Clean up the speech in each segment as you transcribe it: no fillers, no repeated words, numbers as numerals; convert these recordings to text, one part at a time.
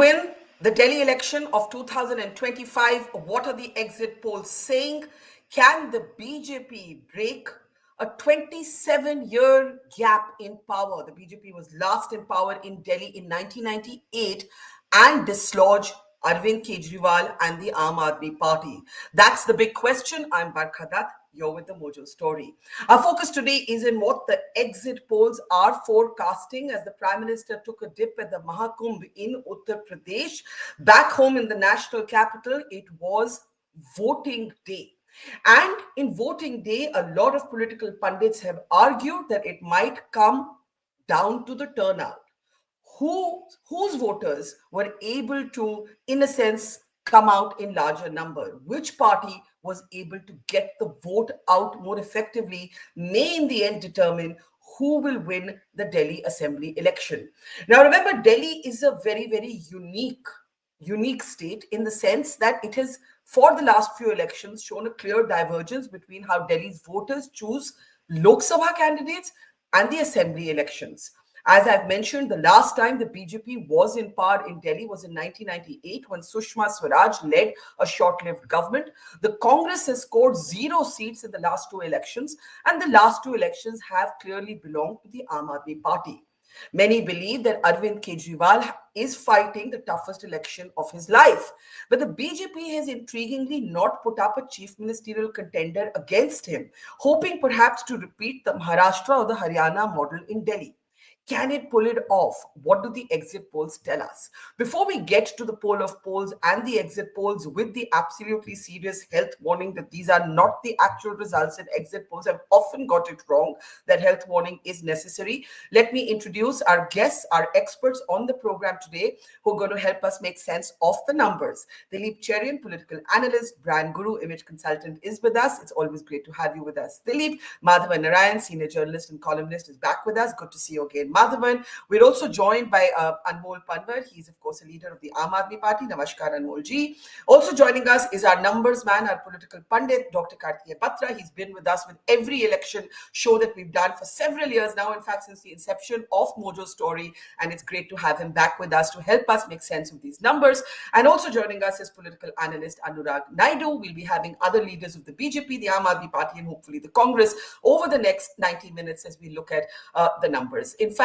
win the Delhi election of 2025? What are the exit polls saying? Can the BJP break a 27-year gap in power? The BJP was last in power in Delhi in 1998 and dislodge Arvind Kejriwal and the Aadmi party. That's the big question. I'm Barkha. You're with the Mojo Story. Our focus today is in what the exit polls are forecasting as the Prime Minister took a dip at the Mahakumbh in Uttar Pradesh. Back home in the national capital, it was voting day. And in voting day, a lot of political pundits have argued that it might come down to the turnout. Whose voters were able to, in a sense, come out in larger number? Which party was able to get the vote out more effectively may in the end determine who will win the Delhi Assembly election. Now, remember, Delhi is a very, very unique state in the sense that it has, for the last few elections, shown a clear divergence between how Delhi's voters choose Lok Sabha candidates and the Assembly elections. As I've mentioned, the last time the BJP was in power in Delhi was in 1998 when Sushma Swaraj led a short-lived government. The Congress has scored 0 seats in the last 2 elections, and the last 2 elections have clearly belonged to the Aam Aadmi party. Many believe that Arvind Kejriwal is fighting the toughest election of his life. But the BJP has intriguingly not put up a chief ministerial contender against him, hoping perhaps to repeat the Maharashtra or the Haryana model in Delhi. Can it pull it off? What do the exit polls tell us? Before we get to the poll of polls and the exit polls with the absolutely serious health warning that these are not the actual results, and exit polls have often got it wrong, that health warning is necessary, let me introduce our guests, our experts on the program today who are going to help us make sense of the numbers. Dilip Cherian, political analyst, brand guru, image consultant is with us. It's always great to have you with us. Dilip. Madhavan Narayan, senior journalist and columnist, is back with us. Good to see you again, Madhavan. We're also joined by Anmol Panwar. He's, of course, a leader of the Aam Aadmi Party. Namaskar, Anmol ji. Also joining us is our numbers man, our political pundit, Dr. Karthikeya Batra. He's been with us with every election show that we've done for several years now, in fact, since the inception of Mojo Story. And it's great to have him back with us to help us make sense of these numbers. And also joining us is political analyst Anurag Naidu. We'll be having other leaders of the BJP, the Aam Aadmi Party, and hopefully the Congress over the next 90 minutes as we look at the numbers. In fact,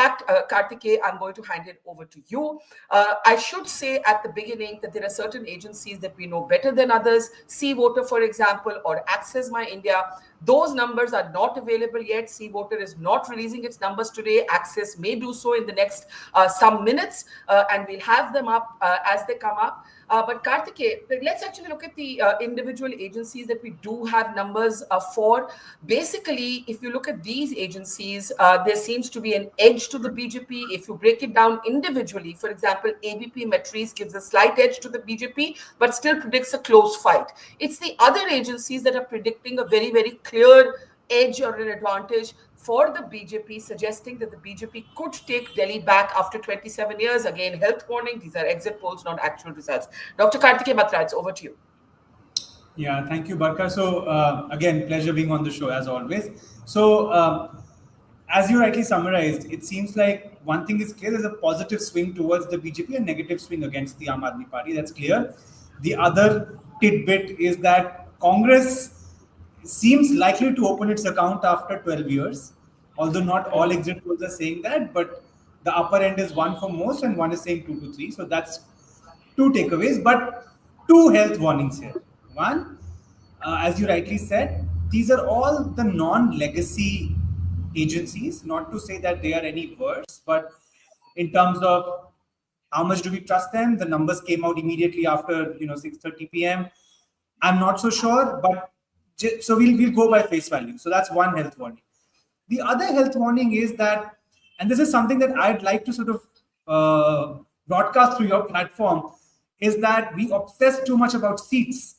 Karthikeya, I'm going to hand it over to you. I should say at the beginning that there are certain agencies that we know better than others. See Voter, for example, or Access My India. Those numbers are not available yet. See Voter is not releasing its numbers today. Access may do so in the next some minutes, and we'll have them up as they come up. But Karthikeya, let's actually look at the individual agencies that we do have numbers for. Basically, if you look at these agencies, there seems to be an edge to the BJP. If you break it down individually, for example, ABP Matrice gives a slight edge to the BJP, but still predicts a close fight. It's the other agencies that are predicting a very, very clear edge or an advantage for the BJP, suggesting that the BJP could take Delhi back after 27 years. Again, health warning, these are exit polls, not actual results. Dr. Karthikeya Batra, it's over to you. Yeah, thank you, Barkha. So, again, pleasure being on the show as always. So, as you rightly summarized, it seems like one thing is clear: there's a positive swing towards the BJP and negative swing against the Aam Aadmi Party. That's clear. The other tidbit is that Congress seems likely to open its account after 12 years, although not all exit polls are saying that, but the upper end is 1 for most and one is saying 2 to 3. So that's 2 takeaways, but 2 health warnings here. One, as you rightly said, these are all the non-legacy agencies, not to say that they are any worse, but in terms of how much do we trust them, the numbers came out immediately after 6:30 p.m. I'm not so sure, but so we'll go by face value. So that's one health warning. The other health warning is that, and this is something that I'd like to sort of broadcast through your platform, is that we obsess too much about seats,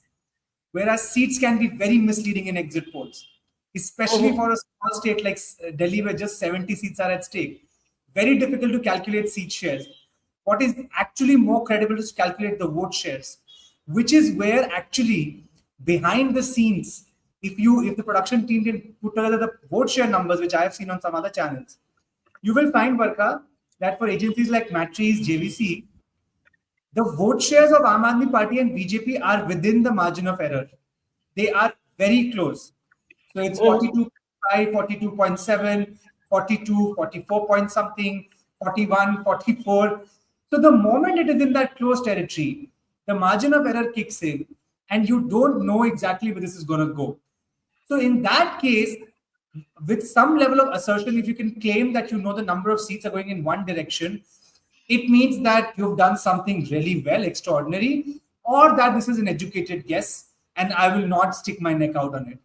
whereas seats can be very misleading in exit polls, especially for a small state like Delhi where just 70 seats are at stake. Very difficult to calculate seat shares. What is actually more credible is to calculate the vote shares, which is where actually behind the scenes, if the production team can put together the vote share numbers, which I have seen on some other channels, you will find, Barkha, that for agencies like Matrice, JVC, The vote shares of Aam Aadmi Party and BJP are within the margin of error. They are very close. So it's Mhm. 42.5, 42.7, 42, 44 point something, 41, 44. So the moment it is in that close territory, the margin of error kicks in and you don't know exactly where this is going to go. So in that case, with some level of assertion, if you can claim that you know the number of seats are going in one direction, it means that you've done something really well, extraordinary, or that this is an educated guess and I will not stick my neck out on it.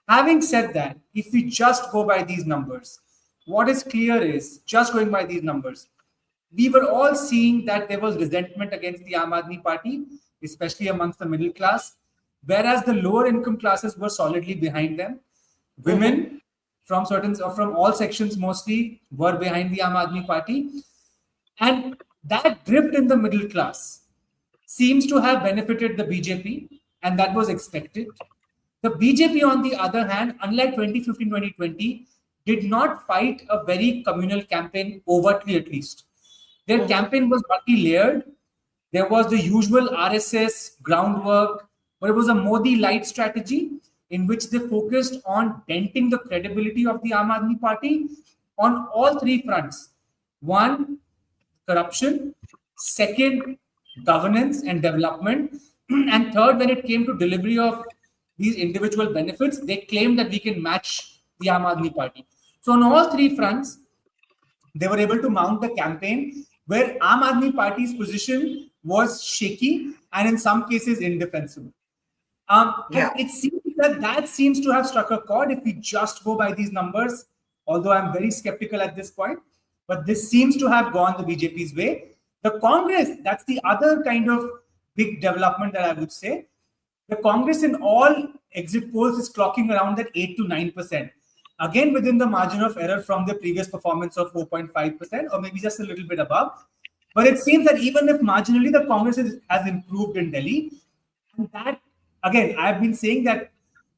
Having said that, if we just go by these numbers, what is clear is just going by these numbers, we were all seeing that there was resentment against the Aam Aadmi Party, especially amongst the middle class, whereas the lower income classes were solidly behind them. Mhm. Women from all sections mostly were behind the Aam Aadmi Party, and that drift in the middle class seems to have benefited the BJP, and that was expected. The BJP, on the other hand, unlike 2015 2020, did not fight a very communal campaign overtly, at least. Their Mhm. campaign was multi layered. There was the usual RSS groundwork, but it was a Modi light strategy in which they focused on denting the credibility of the Aam Aadmi Party on all three fronts. One, corruption. Second, governance and development. And third, when it came to delivery of these individual benefits, they claimed that we can match the Aam Aadmi Party. So on all three fronts, they were able to mount the campaign where Aam Aadmi Party's position was shaky and in some cases indefensible. And Yeah. it seems that that seems to have struck a chord if we just go by these numbers, although I'm very skeptical at this point. But this seems to have gone the BJP's way. The Congress, that's the other kind of big development that I would say. The Congress in all exit polls is clocking around that 8 to 9%. Again, within the margin of error from the previous performance of 4.5%, or maybe just a little bit above. But it seems that even if marginally the Congress has improved in Delhi, and that, again, I've been saying that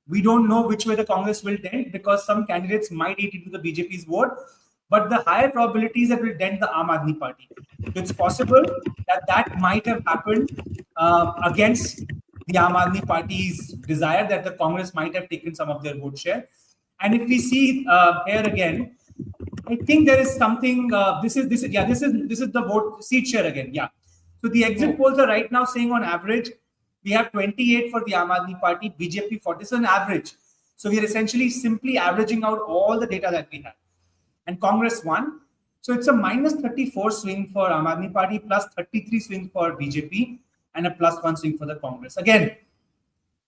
we don't know which way the Congress will dent because some candidates might eat into the BJP's vote, but the higher probabilities that will dent the Aam Aadmi Party. So it's possible that that might have happened against the Aam Aadmi Party's desire that the Congress might have taken some of their vote share. And if we see here again, I think there is something. This is the vote seat share again. Yeah. So the exit polls are right now saying on average we have 28 for the Aam Aadmi Party, BJP 40. This is an average. So we are essentially simply averaging out all the data that we have. And Congress won. So it's a minus 34 swing for Aam Aadmi Party, plus 33 swing for BJP, and a plus 1 swing for the Congress. Again,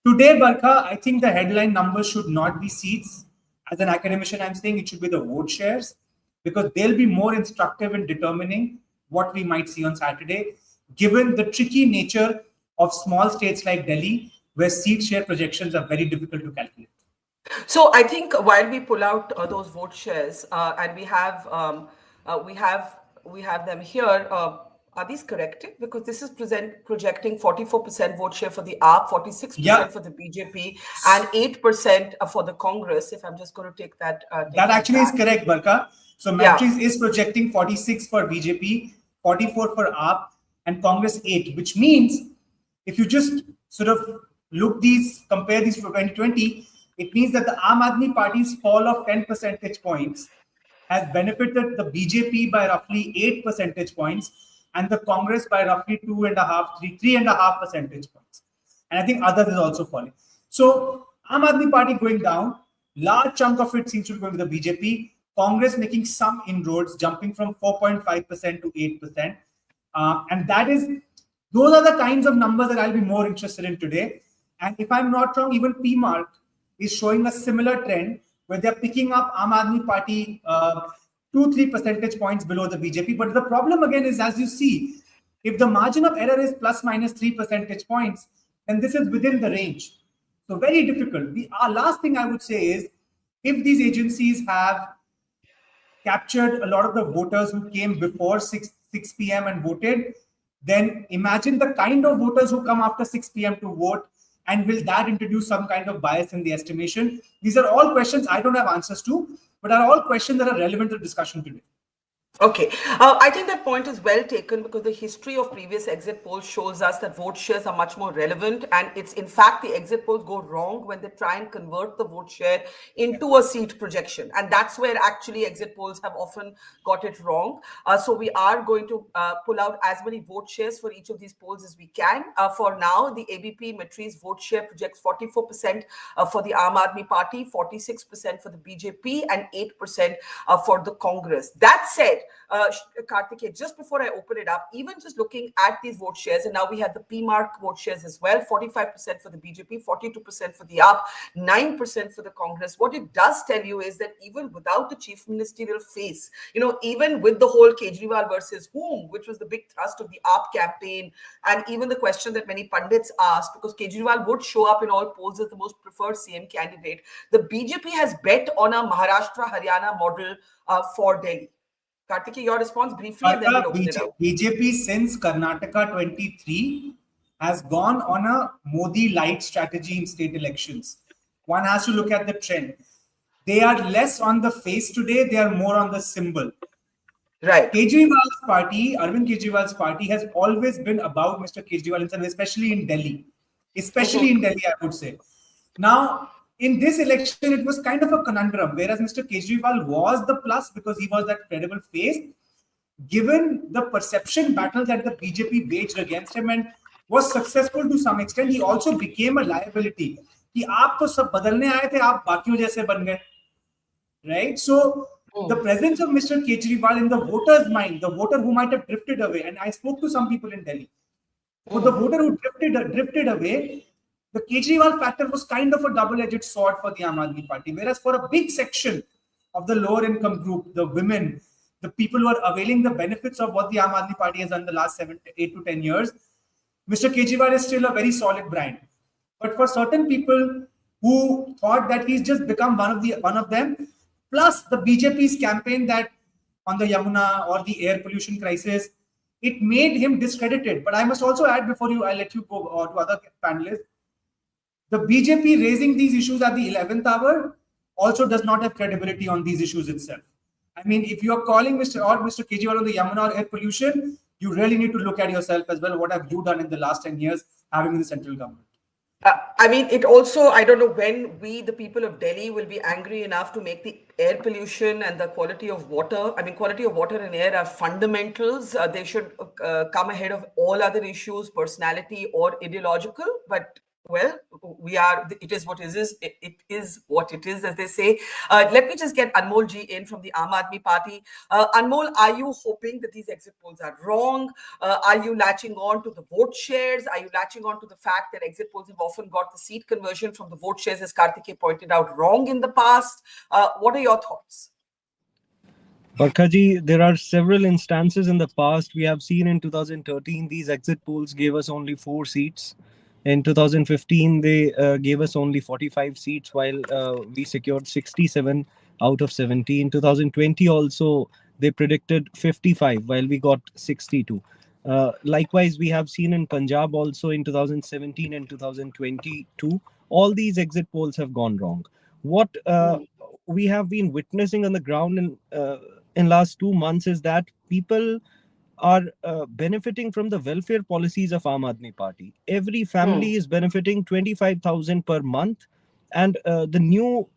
today, Barkha, I think the headline numbers should not be seats. As an academician, I'm saying it should be the vote shares because they'll be more instructive in determining what we might see on Saturday, given the tricky nature of small states like Delhi, where seat share projections are very difficult to calculate. So I think while we pull out those vote shares, and uh, we have we have them here. Are these corrected? Because this is projecting 44% vote share for the AAP, Yeah, 46% for the BJP, and 8% for the Congress. If I'm just going to that take that actually is back. correct, Barkha. So Yeah. Matrix is projecting 46 for BJP, 44 for AAP, and Congress 8, which means if you just sort of compare these for 2020, it means that the Aam Aadmi Party's fall of 10 percentage points has benefited the BJP by roughly 8 percentage points and the Congress by roughly 3.5 percentage points. And I think others is also falling. So Aam Aadmi Party going down, large chunk of it seems to be going to the BJP. Congress making some inroads, jumping from 4.5% to 8%. And those are the kinds of numbers that I'll be more interested in today. And if I'm not wrong, even PMark is showing a similar trend where they're picking up Aam Aadmi Party 2-3 percentage points below the BJP. But the problem again is, as you see, if the margin of error is plus minus 3 percentage points, then this is within the range. So very difficult. The last thing I would say is, if these agencies have captured a lot of the voters who came before 6 p.m. and voted, then imagine the kind of voters who come after 6 p.m. to vote. And will that introduce some kind of bias in the estimation? These are all questions I don't have answers to, but are all questions that are relevant to the discussion today. Okay, I think that point is well taken because the history of previous exit polls shows us that vote shares are much more relevant, and it's in fact the exit polls go wrong when they try and convert the vote share Yeah. into a seat projection, and that's where actually exit polls have often got it wrong. So we are going to pull out as many vote shares for each of these polls as we can. For now, the ABP Matrice vote share projects 44% for the Aam Aadmi Party, 46% for the BJP, and 8% for the Congress. That said, Karthikeya, just before I open it up, even just looking at these vote shares, and now we have the P mark vote shares as well, 45% for the BJP, 42% for the AAP, 9% for the Congress. What it does tell you is that even without the chief ministerial face, even with the whole Kejriwal versus whom, which was the big thrust of the AAP campaign, and even the question that many pundits asked, because Kejriwal would show up in all polls as the most preferred CM candidate, the BJP has bet on a Maharashtra Haryana model for Delhi. Kartiki, your response briefly, and then we'll Barkha, open it up. BJP since Karnataka 23 has gone on a Modi light strategy in state elections. One has to look at the trend. They are less on the face today, they are more on the symbol. Right. Kejriwal's party, Arvind Kejriwal's party, has always been about Mr. Kejriwal himself, especially in Delhi. Especially in Delhi, I would say. Now, in this election, it was kind of a conundrum, whereas Mr. Kejriwal was the plus because he was that credible face. Given the perception battle that the BJP waged against him and was successful to some extent, he also became a liability. कि आप तो सब बदलने आए थे, आप बाकियों जैसे बन गए, right? So the presence of Mr. Kejriwal in the voter's mind, the voter who might have drifted away, and I spoke to some people in Delhi, for the voter who drifted away, the Kejriwal factor was kind of a double-edged sword for the Aam Aadmi Party. Whereas for a big section of the lower income group, the women, the people who are availing the benefits of what the Aam Aadmi Party has done the last 8 to 10 years, Mr. Kejriwal is still a very solid brand. But for certain people who thought that he's just become one of them, plus the BJP's campaign that on the Yamuna or the air pollution crisis, it made him discredited. But I must also add before I let you go to other panelists, the BJP raising these issues at the 11th hour also does not have credibility on these issues itself. I mean, if you are calling Mr. Kejriwal on the Yamuna or air pollution, you really need to look at yourself as well. What have you done in the last 10 years having in the central government? I mean, it also, I don't know when we, the people of Delhi, will be angry enough to make the air pollution and the quality of water. I mean, quality of water and air are fundamentals. They should come ahead of all other issues, personality or ideological. But well, it is what it is. It is what it is, as they say. Let me just get Anmol ji in from the Aam Aadmi Party. Anmol, are you hoping that these exit polls are wrong? Are you latching on to the vote shares? Are you latching on to the fact that exit polls have often got the seat conversion from the vote shares, as Karthikeya pointed out, wrong in the past? What are your thoughts? Barkhaji, there are several instances in the past. We have seen in 2013, these exit polls gave us only 4 seats. In 2015, they gave us only 45 seats, while we secured 67 out of 70. In 2020, also, they predicted 55, while we got 62. Likewise, we have seen in Punjab also in 2017 and 2022, all these exit polls have gone wrong. What we have been witnessing on the ground in last 2 months is that people are benefiting from the welfare policies of Aam Aadmi Party. Every family is benefiting 25,000 per month, and the new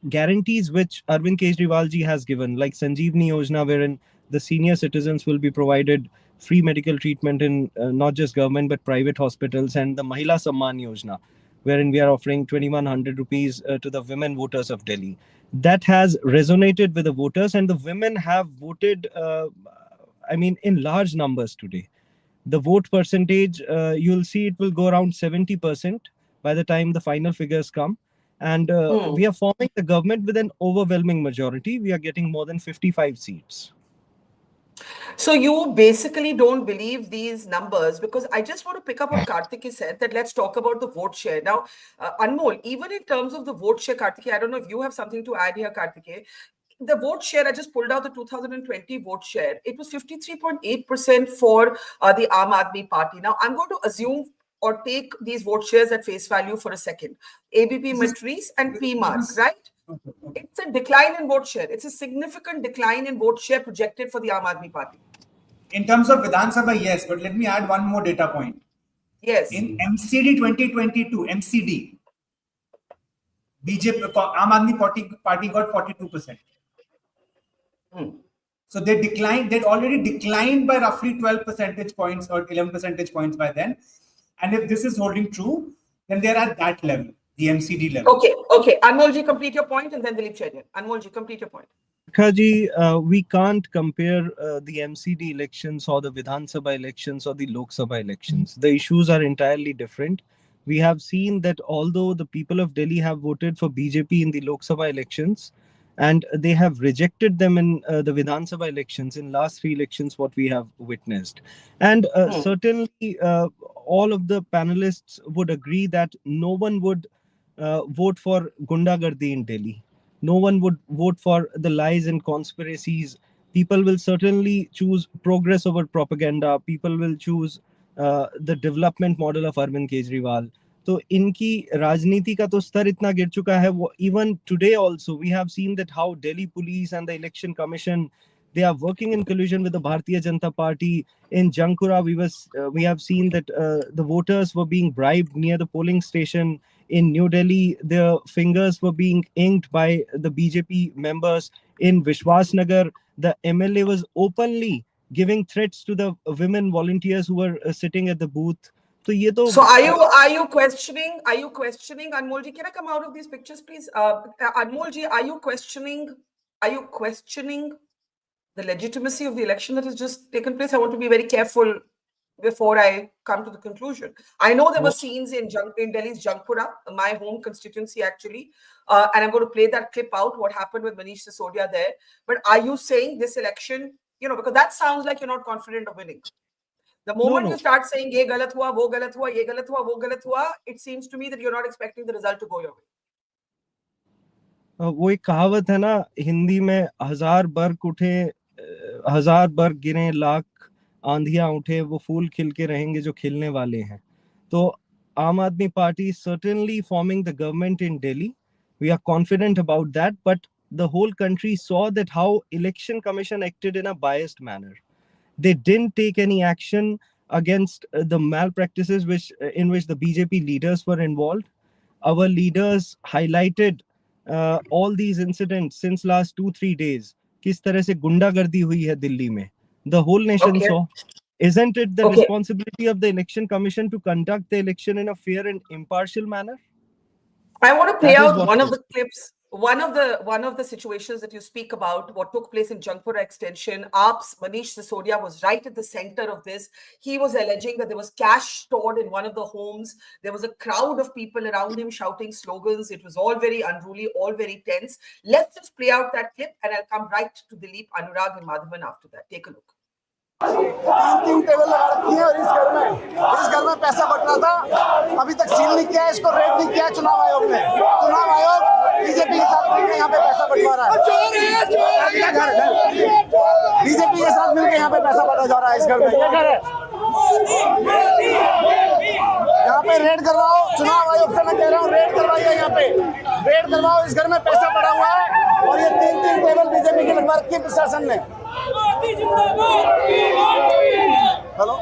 guarantees which Arvind Kejriwal ji has given, like Sanjeevni Yojana, wherein the senior citizens will be provided free medical treatment in not just government but private hospitals, and the Mahila Samman Yojana, wherein we are offering 2,100 rupees to the women voters of Delhi. That has resonated with the voters, and the women have voted, in large numbers today. The vote percentage, you'll see it will go around 70% by the time the final figures come. And we are forming the government with an overwhelming majority. We are getting more than 55 seats. So you basically don't believe these numbers, because I just want to pick up what Karthikeya said, that let's talk about the vote share. Now, Anmol, even in terms of the vote share, Karthikeya, I don't know if you have something to add here, Karthikeya. The vote share, I just pulled out the 2020 vote share. It was 53.8% for the Aam Aadmi Party. Now, I'm going to assume or take these vote shares at face value for a second. ABP This is Matrice and this PMark, is right? Okay, okay. It's a decline in vote share. It's a significant decline in vote share projected for the Aam Aadmi Party. In terms of Vidhan Sabha, yes, but let me add one more data point. Yes. In MCD 2022, MCD, BJP, Aam Aadmi Party got 42%. Hmm. So they declined, they'd already declined by roughly 12 percentage points or 11 percentage points by then. And if this is holding true, then they're at that level, the MCD level. Okay. Anmolji, complete your point, and then Dilip Cherian. Anmolji, complete your point. Barkha, we can't compare the MCD elections or the Vidhan Sabha elections or the Lok Sabha elections. The issues are entirely different. We have seen that although the people of Delhi have voted for BJP in the Lok Sabha elections, and they have rejected them in the Vidhan Sabha elections, in last three elections, what we have witnessed. And certainly, all of the panelists would agree that no one would vote for Gundagardi in Delhi. No one would vote for the lies and conspiracies. People will certainly choose progress over propaganda. People will choose the development model of Arvind Kejriwal. तो इनकी राजनीति का तो स्तर इतना गिर चुका है वो even today also we have seen that how Delhi police and the election commission they are working in collusion with the Bharatiya Janata Party. In Jankura we have seen that the voters were being bribed near the polling station. In New Delhi, their fingers were being inked by the BJP members. In Vishwasnagar, the MLA was openly giving threats to the women volunteers who were sitting at the booth. So, So are you questioning Anmolji? Can I come out of these pictures, please? Anmolji, are you questioning the legitimacy of the election that has just taken place? I want to be very careful before I come to the conclusion. I know there were scenes in Delhi's Jankpura, my home constituency actually, and I'm going to play that clip out, what happened with Manish Sisodia there. But are you saying this election, because that sounds like you're not confident of winning. The moment you start saying ye galat hua, wo galat hua, ye galat hua, wo galat hua, it seems to me that you're not expecting the result to go your way. वो एक कहावत है ना हिंदी में, हजार बर्क उठे हजार बर्क गिरे लाख आंधियां उठे वो फूल खिल के रहेंगे जो खिलने वाले हैं. तो आम आदमी party certainly forming the government in Delhi. We are confident about that, but the whole country saw that how election commission acted in a biased manner. They didn't take any action against the malpractices in which the BJP leaders were involved. Our leaders highlighted all these incidents since last 2-3 days. किस तरह से गुंडागर्दी हुई है दिल्ली में. The whole nation saw. Isn't it the responsibility of the election commission to conduct the election in a fair and impartial manner? I want to play out one of the clips. One of the situations that you speak about, what took place in Jankpura Extension. AAP's Manish Sisodia was right at the center of this. He was alleging that there was cash stored in one of the homes. There was a crowd of people around him shouting slogans. It was all very unruly, all very tense. Let's just play out that clip, and I'll come right to Dilip, Anurag, and Madhavan after that. Take a look. 3 table लगा रखी है और इस घर में पैसा but रहा था. अभी तक सील नहीं किया है, इसको रेड नहीं किया चुनाव आयोग ने. चुनाव आयोग बीजेपी के साथ मिलकर यहाँ पे पैसा बंटवा रहा है. बीजेपी के साथ मिलकर यहाँ पे पैसा बांटा जा रहा है. इस घर में ये घर है, यहाँ पे रेड करवाओ. चुनाव आयोग से मैं कह रहा हूँ रेड करवाइए, यहाँ पे रेड करवाओ. इस घर में पैसा पड़ा हुआ है और ये 3 टेबल बीजेपी की लगवा रखी है प्रशासन ने. हेलो,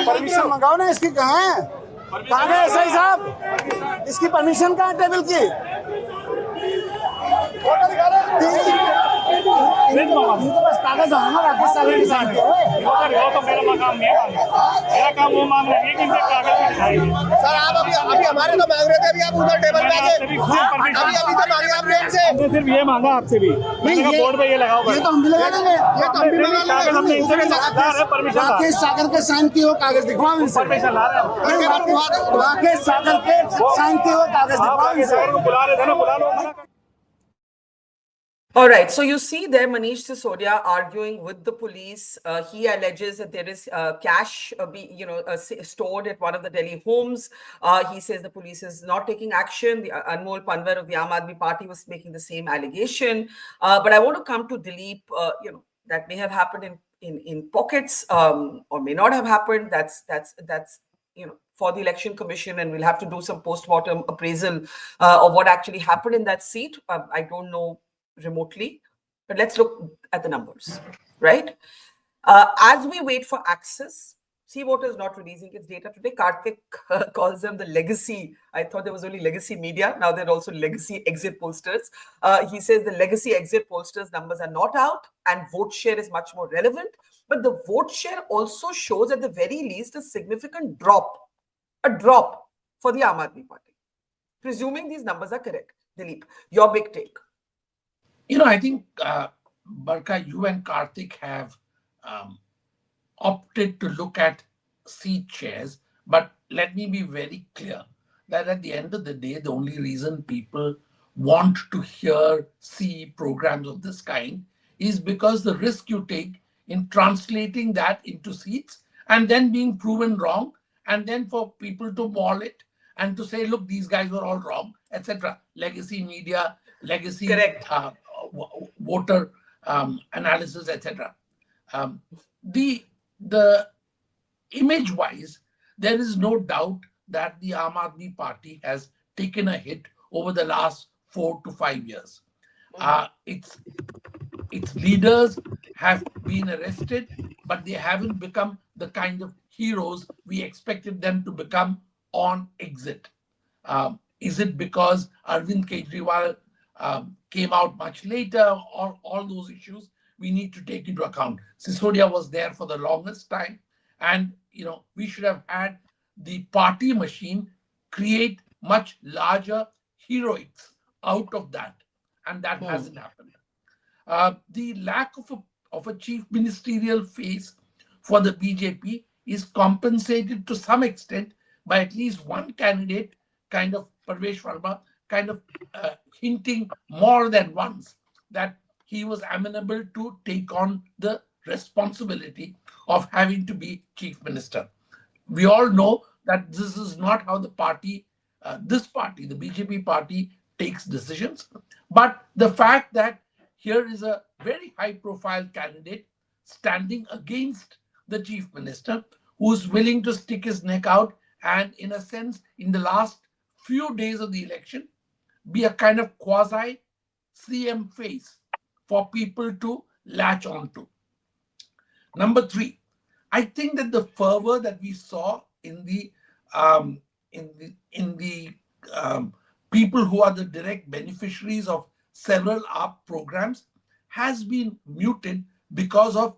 परमिशन मंगाओ ना इसकी. कहाँ है एसआई साहब? इसकी परमिशन कहाँ है टेबल की? इनके पास कागज है ना, राकेश सागर के साथ तो मेरा काम नहीं है. मेरा काम वो मांग रहे हैं कि इनसे कागज दिखाएंगे. सर आप अभी हमारे तो मांग रहे थे, अभी आप उधर टेबल पे आके अभी तो मांगे आप रेट से. हमने सिर्फ ये मांगा आपसे भी. नहीं, बोर्ड पे ये लगाओ. ये तो हम भी लगा देंगे, ये तो हम भी लगा लेंगे. हमने इनसे राकेश सागर के साइन की हो कागज दिखवाओ इनसे. परमिशन ला रहे हैं. राकेश सागर के साइन की हो कागज दिखवाओ इनसे. बुला रहे थे ना, बुला लो. All right. So you see there Manish Sisodia arguing with the police. He alleges that there is cash stored at one of the Delhi homes. He says the police is not taking action. The Anmol Panwar of the Aam Aadmi Party was making the same allegation. But I want to come to Dilip. That may have happened in pockets or may not have happened. That's for the election commission, and we'll have to do some post-mortem appraisal of what actually happened in that seat. I don't know remotely, but let's look at the numbers, right? As we wait for access, Sea Water is not releasing its data today. Karthik calls them the legacy. I thought there was only legacy media. Now they're also legacy exit pollsters. He says the legacy exit pollsters numbers are not out and vote share is much more relevant. But the vote share also shows at the very least a significant drop for the Aam Aadmi Party. Presuming these numbers are correct. Dilip, your big take. I think, Barkha, you and Karthik have opted to look at seat shares, but let me be very clear that at the end of the day, the only reason people want to see programs of this kind is because the risk you take in translating that into seats and then being proven wrong, and then for people to maul it and to say, look, these guys were all wrong, etc. Legacy media, legacy voter analysis, etc. The image-wise, there is no doubt that the Aam Aadmi Party has taken a hit over the last 4 to 5 years. Its leaders have been arrested, but they haven't become the kind of heroes we expected them to become on exit. Is it because Arvind Kejriwal came out much later, or all those issues we need to take into account? Sisodia was there for the longest time, and we should have had the party machine create much larger heroics out of that, and that hasn't happened. The lack of a chief ministerial face for the BJP is compensated to some extent by at least one candidate, kind of Parvesh Verma, kind of hinting more than once that he was amenable to take on the responsibility of having to be chief minister. We all know that this is not how the party, the BJP party, takes decisions. But the fact that here is a very high-profile candidate standing against the chief minister, who's willing to stick his neck out and, in a sense, in the last few days of the election, be a kind of quasi-CM face for people to latch onto. Number 3, I think that the fervor that we saw in the people who are the direct beneficiaries of several AAP programs has been muted because of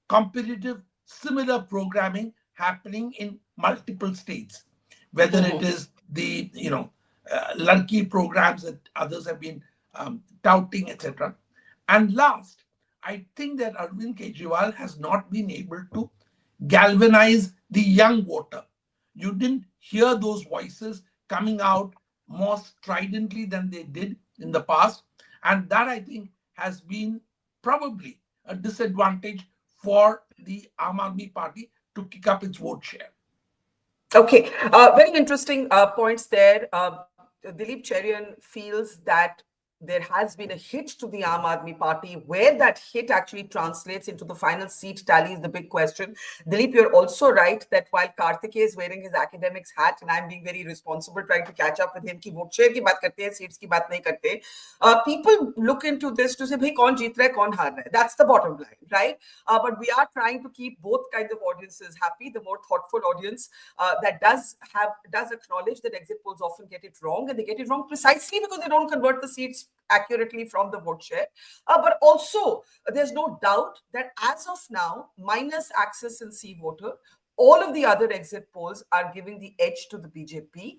competitive similar programming happening in multiple states, whether it is the Lanki programs that others have been touting, etc. And last, I think that Arvind Kejriwal has not been able to galvanize the young voter. You didn't hear those voices coming out more stridently than they did in the past. And that, I think, has been probably a disadvantage for the Aam Aadmi Party to kick up its vote share. Okay, very interesting points there. Dilip Cherian feels that there has been a hit to the Aam Aadmi Party. Where that hit actually translates into the final seat tally is the big question. Dilip, you're also right that while Karthik is wearing his academics hat, and I'm being very responsible trying to catch up with him, ki vote share ki baat karte hain, seats ki baat nahi karte. People look into this to say, bhai, kaun jeet raha hai, kaun haar raha hai. That's the bottom line, right? But we are trying to keep both kinds of audiences happy. The more thoughtful audience that does acknowledge that exit polls often get it wrong, and they get it wrong precisely because they don't convert the seats accurately from the vote share. But also, there's no doubt that as of now, minus access and Sea Water, all of the other exit polls are giving the edge to the BJP,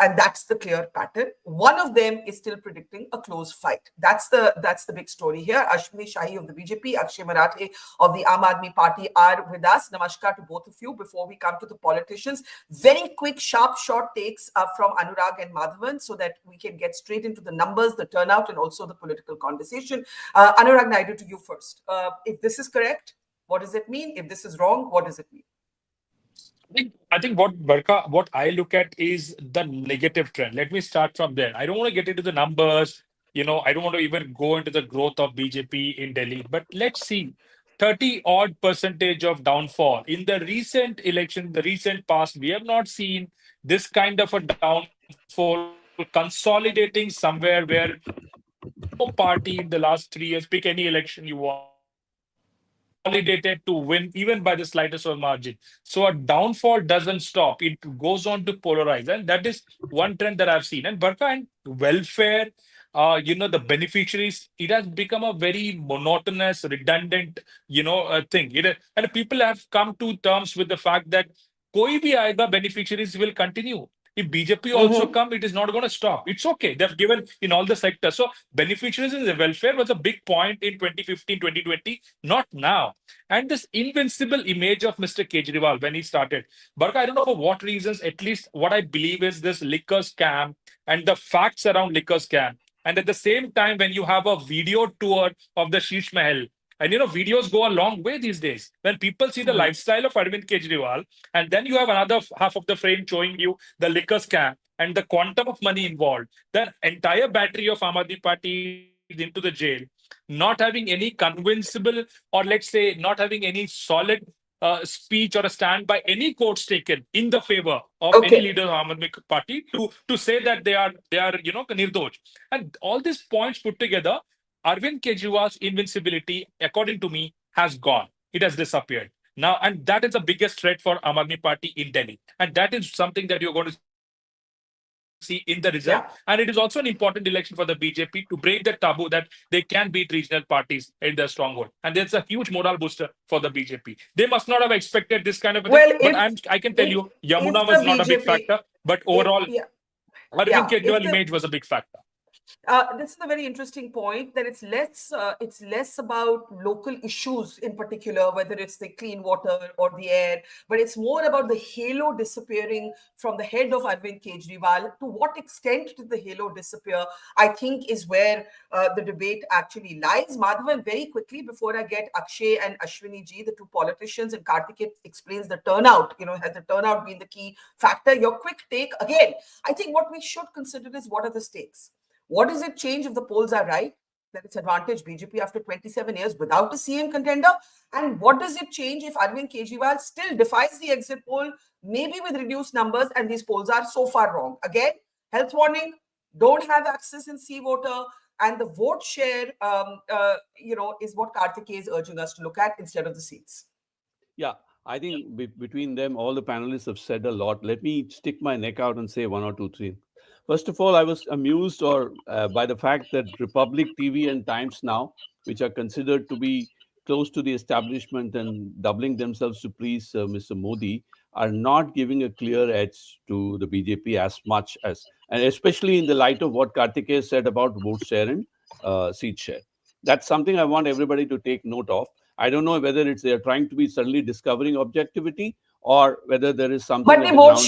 and that's the clear pattern. One of them is still predicting a close fight. That's the big story here. Ashwini Shahi of the BJP, Akshay Marathe of the Aam Aadmi Party are with us. Namaskar to both of you. Before we come to the politicians, very quick, sharp, short takes from Anurag and Madhavan so that we can get straight into the numbers, the turnout, and also the political conversation. Anurag Naidu, to you first. If this is correct, what does it mean? If this is wrong, what does it mean? I think what Barkha, what I look at is the negative trend. Let me start from there. I don't want to get into the numbers. I don't want to even go into the growth of BJP in Delhi. But let's see 30 odd percentage of downfall. In the recent election, the recent past, we have not seen this kind of a downfall consolidating somewhere where no party in the last 3 years, pick any election you want, consolidated to win even by the slightest of margin. So a downfall doesn't stop. It goes on to polarize. And that is one trend that I've seen. And Barkha and welfare, the beneficiaries, it has become a very monotonous, redundant, thing. And people have come to terms with the fact that koi bhi aayega, beneficiaries will continue. If BJP also Mm-hmm. come, it is not going to stop. It's okay. They've given in all the sectors. So beneficiaries in the welfare was a big point in 2015, 2020, not now. And this invincible image of Mr. Kejriwal when he started. Barka, I don't know for what reasons, at least what I believe is this liquor scam and the facts around liquor scam. And at the same time, when you have a video tour of the Sheesh Mahal, and videos go a long way these days. When people see the lifestyle of Arvind Kejriwal, and then you have another half of the frame showing you the liquor scam and the quantum of money involved, the entire battery of Aam Aadmi Party is into the jail, not having any convincible, or let's say not having any solid speech or a stand by any courts taken in the favor of any Okay. leader of Aam Aadmi Party to say that they are nirdosh. And all these points put together, Arvind Kejriwal's invincibility, according to me, has gone. It has disappeared. Now, and that is the biggest threat for Aam Aadmi Party in Delhi. And that is something that you're going to see in the result. And it is also an important Yeah. election for the BJP to break the taboo that they can beat regional parties in their stronghold. And that's a huge moral booster for the BJP. They must not have expected this kind of a thing, but I Well, can tell you, Yamuna was not a big if the factor, but BJP, overall, if yeah, Arvind yeah, Kejriwal if image the was a big factor. this is a very interesting point that it's less about local issues in particular, whether it's the clean water or the air, but it's more about the halo disappearing from the head of Arvind Kejriwal. To what extent did the halo disappear? I think is where the debate actually lies. Madhavan, very quickly before I get Akshay and Ashwini ji, the two politicians, and Karthik explains the turnout. Has the turnout been the key factor? Your quick take again. I think what we should consider is what are the stakes. What does it change if the polls are right, that it's advantage BJP after 27 years without a CM contender? And what does it change if Arvind Kejriwal still defies the exit poll, maybe with reduced numbers, and these polls are so far wrong? Again, health warning, don't have access in sea voter, and the vote share, is what Karthik is urging us to look at instead of the seats. Yeah, I think between them, all the panelists have said a lot. Let me stick my neck out and say one or two, three. First of all, I was amused by the fact that Republic TV and Times Now, which are considered to be close to the establishment and doubling themselves to please Mr. Modi, are not giving a clear edge to the BJP as much as, and especially in the light of what Kartikeya said about vote share and seat share. That's something I want everybody to take note of. I don't know whether it's they're trying to be suddenly discovering objectivity or whether there is something But at the the ground.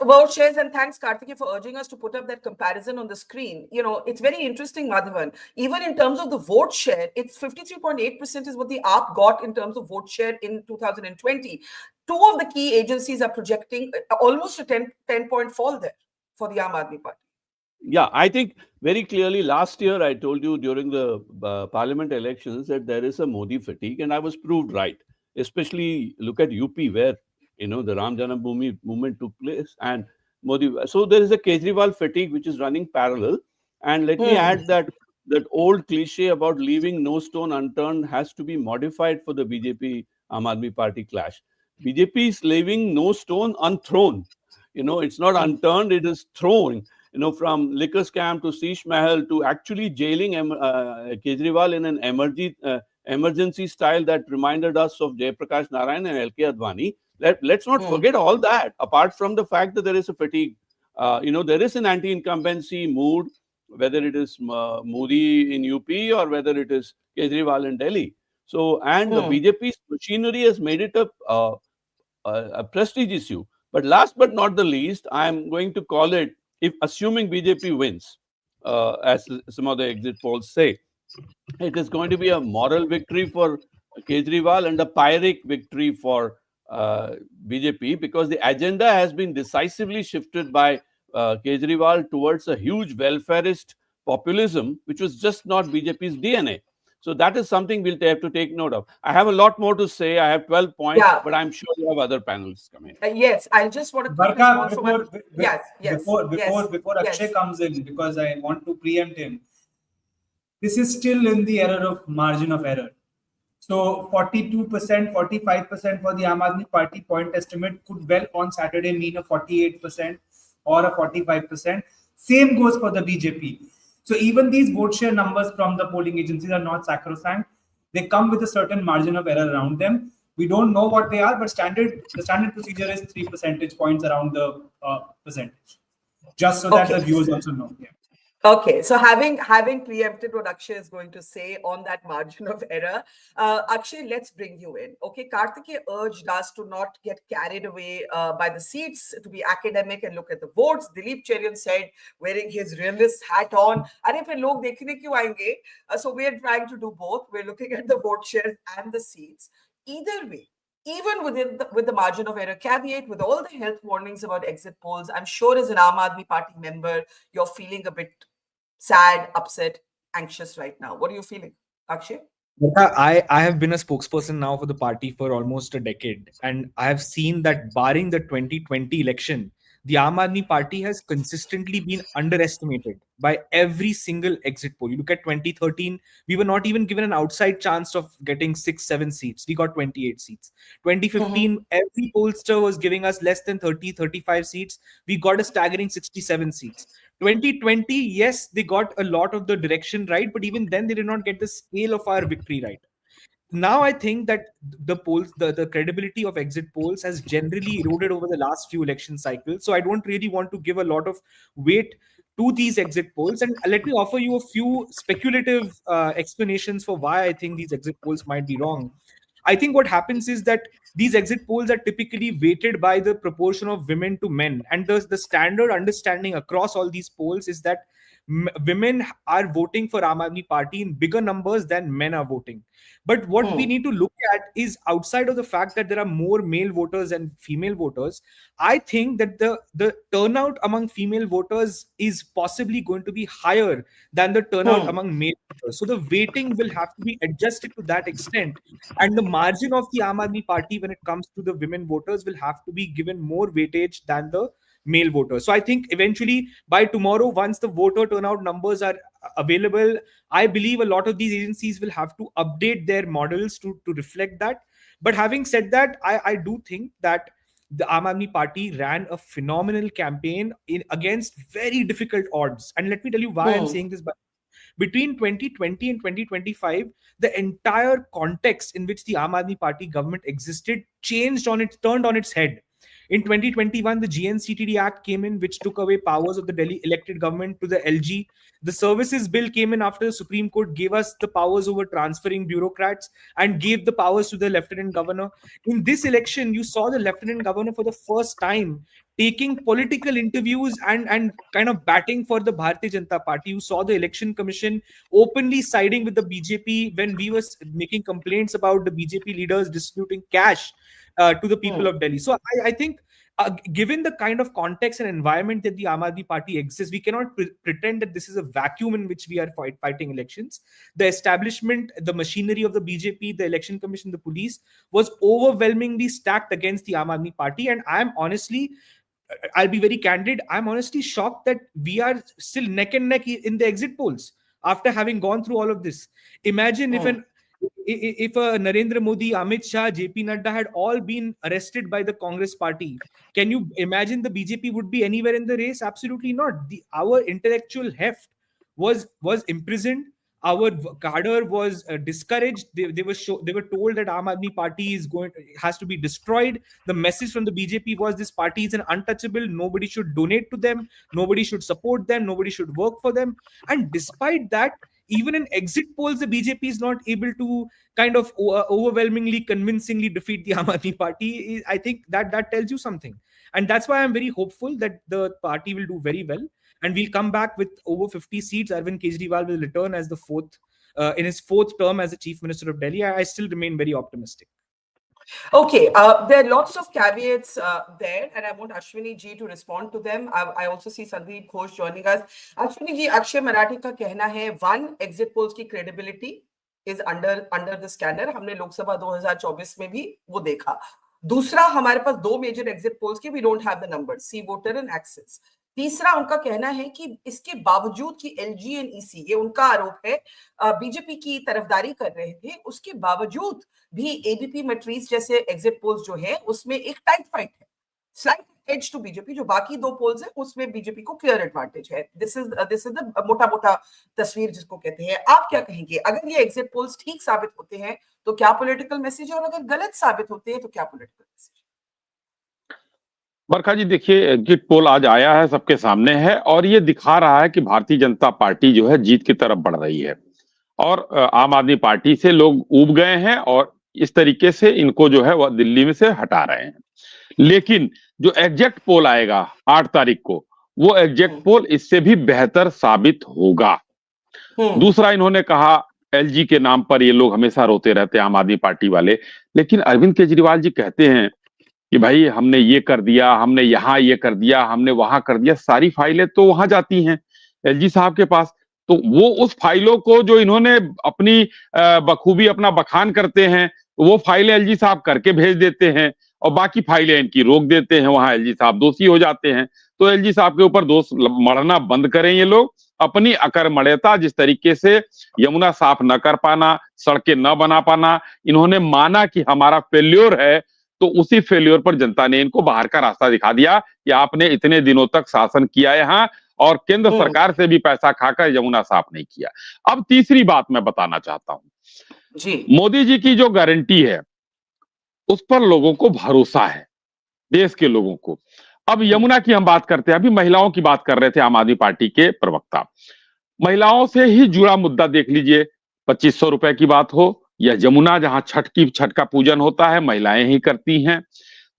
vote shares, and thanks Karthik for urging us to put up that comparison on the screen. It's very interesting, Madhavan. Even in terms of the vote share, it's 53.8% is what the AAP got in terms of vote share in 2020. Two of the key agencies are projecting almost a 10-point fall there for the Aam Aadmi Party. Yeah, I think very clearly last year I told you during the parliament elections that there is a Modi fatigue, and I was proved right. Especially look at UP where the Ram Janambhoomi movement took place, and Modi. So there is a Kejriwal fatigue which is running parallel. And let me add that old cliche about leaving no stone unturned has to be modified for the BJP Aam Aadmi Party clash. BJP is leaving no stone unthrown. It's not unturned; it is thrown. From liquor scam to Sheesh Mahal to actually jailing Kejriwal in an emergency style that reminded us of Jayaprakash Narayan and L.K. Advani. Let's not forget all that, apart from the fact that there is a fatigue. There is an anti-incumbency mood, whether it is Modi in UP or whether it is Kejriwal in Delhi. So, and the BJP's machinery has made it a prestige issue. But last but not the least, I am going to call it, if assuming BJP wins, as some of the exit polls say, it is going to be a moral victory for Kejriwal and a Pyrrhic victory for BJP, because the agenda has been decisively shifted by Kejriwal towards a huge welfarist populism, which was just not BJP's DNA. So that is something we'll have to take note of. I have a lot more to say. I have 12 points, Yeah. but I'm sure you have other panels coming. Yes, I just want a quick Barkha, response from my... Yes, yes, yes, before yes. Akshay comes in, because I want to preempt him, this is still in the error of margin of error. So 42%, 45% for the Aam Aadmi Party point estimate could well on Saturday mean a 48% or a 45%. Same goes for the BJP. So even these vote share numbers from the polling agencies are not sacrosanct. They come with a certain margin of error around them. We don't know what they are, but the standard procedure is 3 percentage points around the percentage. Just so that Okay. the viewers also know. Yeah. Okay, so having preempted what Akshay is going to say on that margin of error, Akshay, let's bring you in. Okay, Karthikeya urged us to not get carried away by the seats, to be academic and look at the votes. Dilip Cherian said, wearing his realist hat on, "Arey phir log dekhne kyun aayenge?" So we are trying to do both. We're looking at the vote shares and the seats. Either way, even with the margin of error caveat, with all the health warnings about exit polls, I'm sure as an Aam Aadmi Party member, you're feeling a bit sad, upset, anxious right now. What are you feeling, Akshay? I have been a spokesperson now for the party for almost a decade, and I have seen that barring the 2020 election, the Aam Aadmi Party has consistently been underestimated by every single exit poll. You look at 2013, we were not even given an outside chance of getting 6, 7 seats. We got 28 seats. 2015, every pollster was giving us less than 30, 35 seats. We got a staggering 67 seats. 2020, yes, they got a lot of the direction right, but even then they did not get the scale of our victory right. Now I think that the polls, the credibility of exit polls has generally eroded over the last few election cycles. So I don't really want to give a lot of weight to these exit polls. And let me offer you a few speculative explanations for why I think these exit polls might be wrong. I think what happens is that these exit polls are typically weighted by the proportion of women to men. And the standard understanding across all these polls is that women are voting for Aam Aadmi Party in bigger numbers than men are voting. But what we need to look at is outside of the fact that there are more male voters and female voters, I think that the turnout among female voters is possibly going to be higher than the turnout among male voters. So the weighting will have to be adjusted to that extent. And the margin of the Aam Aadmi Party when it comes to the women voters will have to be given more weightage than the male voters. So I think eventually by tomorrow, once the voter turnout numbers are available, I believe a lot of these agencies will have to update their models to reflect that. But having said that, I do think that the Aam Aadmi Party ran a phenomenal campaign against very difficult odds. And let me tell you why I'm saying this. Between 2020 and 2025, the entire context in which the Aam Aadmi Party government existed turned on its head. In 2021, the GNCTD Act came in, which took away powers of the Delhi elected government to the LG. The Services Bill came in after the Supreme Court gave us the powers over transferring bureaucrats and gave the powers to the Lieutenant Governor. In this election, you saw the Lieutenant Governor for the first time taking political interviews and kind of batting for the Bharatiya Janata Party. You saw the Election Commission openly siding with the BJP when we were making complaints about the BJP leaders distributing cash to the people of Delhi. So I think given the kind of context and environment that the Aam Aadmi Party exists, we cannot pretend that this is a vacuum in which we are fighting elections. The establishment, the machinery of the BJP, the Election Commission, the police was overwhelmingly stacked against the Aam Aadmi Party. And I'll be very candid, I'm honestly shocked that we are still neck and neck in the exit polls after having gone through all of this. Imagine if a Narendra Modi, Amit Shah, JP Nadda had all been arrested by the Congress party. Can you imagine the BJP would be anywhere in the race? Absolutely not. Our intellectual heft was imprisoned. Our cadre was discouraged. They were told that Aam Aadmi Party has to be destroyed. The message from the BJP was this party is an untouchable. Nobody should donate to them. Nobody should support them. Nobody should work for them. And despite that, even in exit polls, the BJP is not able to kind of overwhelmingly, convincingly defeat the Aam Aadmi Party. I think that tells you something. And that's why I'm very hopeful that the party will do very well. And we'll come back with over 50 seats. Arvind Kejriwal will return as in his fourth term as the Chief Minister of Delhi. I still remain very optimistic. Okay, there are lots of caveats there, and I want Ashwini ji to respond to them. I also see Sandeep Ghosh joining us. Ashwini ji, Akshay Marathi का कहना है, one, exit polls की credibility is under the scanner. हमने लोकसभा 2024 में भी वो देखा. दूसरा, हमारे पास 2 मेजर एग्जिट पोल्स के we don't have the numbers, C voter and Axis. तीसरा, उनका कहना है कि इसके बावजूद कि एलजी एंड ईसी, ये उनका आरोप है, बीजेपी की तरफदारी कर रहे थे, उसके बावजूद भी एबीपी मैट्रिक्स जैसे एग्जिट पोल्स जो है उसमें एक टाइट फाइट है, स्लाइट एज टू बीजेपी. जो बाकी 2 पोल्स है उसमें बीजेपी को क्लियर एडवांटेज है. दिस इज द मोटा तस्वीर जिसको कहते हैं. आप क्या कहेंगे, अगर ये एग्जिट पोल्स ठीक साबित होते हैं तो क्या पॉलिटिकल मैसेज है, और अगर गलत साबित होते हैं तो क्या पॉलिटिकल मैसेज? बरखा जी, देखिए, एग्जिट पोल आज आया है, सबके सामने है, और ये दिखा रहा है कि भारतीय जनता पार्टी जो है जीत की तरफ बढ़ रही है, और आम आदमी पार्टी से लोग ऊब गए हैं, और इस तरीके से इनको जो है वह दिल्ली में से हटा रहे हैं. लेकिन जो एग्जैक्ट पोल आएगा 8 तारीख को, वो एग्जैक्ट पोल इससे भी बेहतर साबित होगा. दूसरा, इन्होंने कहा एलजी के नाम पर ये लोग हमेशा रोते रहते हैं आम आदमी पार्टी वाले, लेकिन अरविंद केजरीवाल जी कहते हैं कि भाई हमने ये कर दिया, हमने यहाँ ये कर दिया, हमने वहां कर दिया. सारी फाइलें तो वहां जाती हैं एलजी साहब के पास, तो वो उस फाइलों को जो इन्होंने अपनी बखूबी अपना बखान करते हैं, वो फाइलें एलजी साहब करके भेज देते हैं, और बाकी फाइलें इनकी रोक देते हैं. वहां एलजी साहब दोषी हो जाते हैं. तो एलजी साहब के ऊपर दोष मढ़ना बंद करें ये लोग. अपनी अकर्मण्यता, जिस तरीके से यमुना साफ न कर पाना, सड़कें न बना पाना, इन्होंने माना कि हमारा फेल्योर है, तो उसी फेल्योर पर जनता ने इनको बाहर का रास्ता दिखा दिया कि आपने इतने दिनों तक शासन किया यहाँ, और केंद्र सरकार से भी पैसा खाकर यमुना साफ नहीं किया. अब तीसरी बात मैं बताना चाहता हूं जी, मोदी जी की जो गारंटी है उस पर लोगों को भरोसा है, देश के लोगों को. अब यमुना की हम बात करते हैं, अभी महिलाओं की बात कर रहे थे आम आदमी पार्टी के प्रवक्ता. महिलाओं से ही जुड़ा मुद्दा देख लीजिए, 2500 रुपए की बात हो, या यमुना जहां छठ का पूजन होता है महिलाएं ही करती हैं.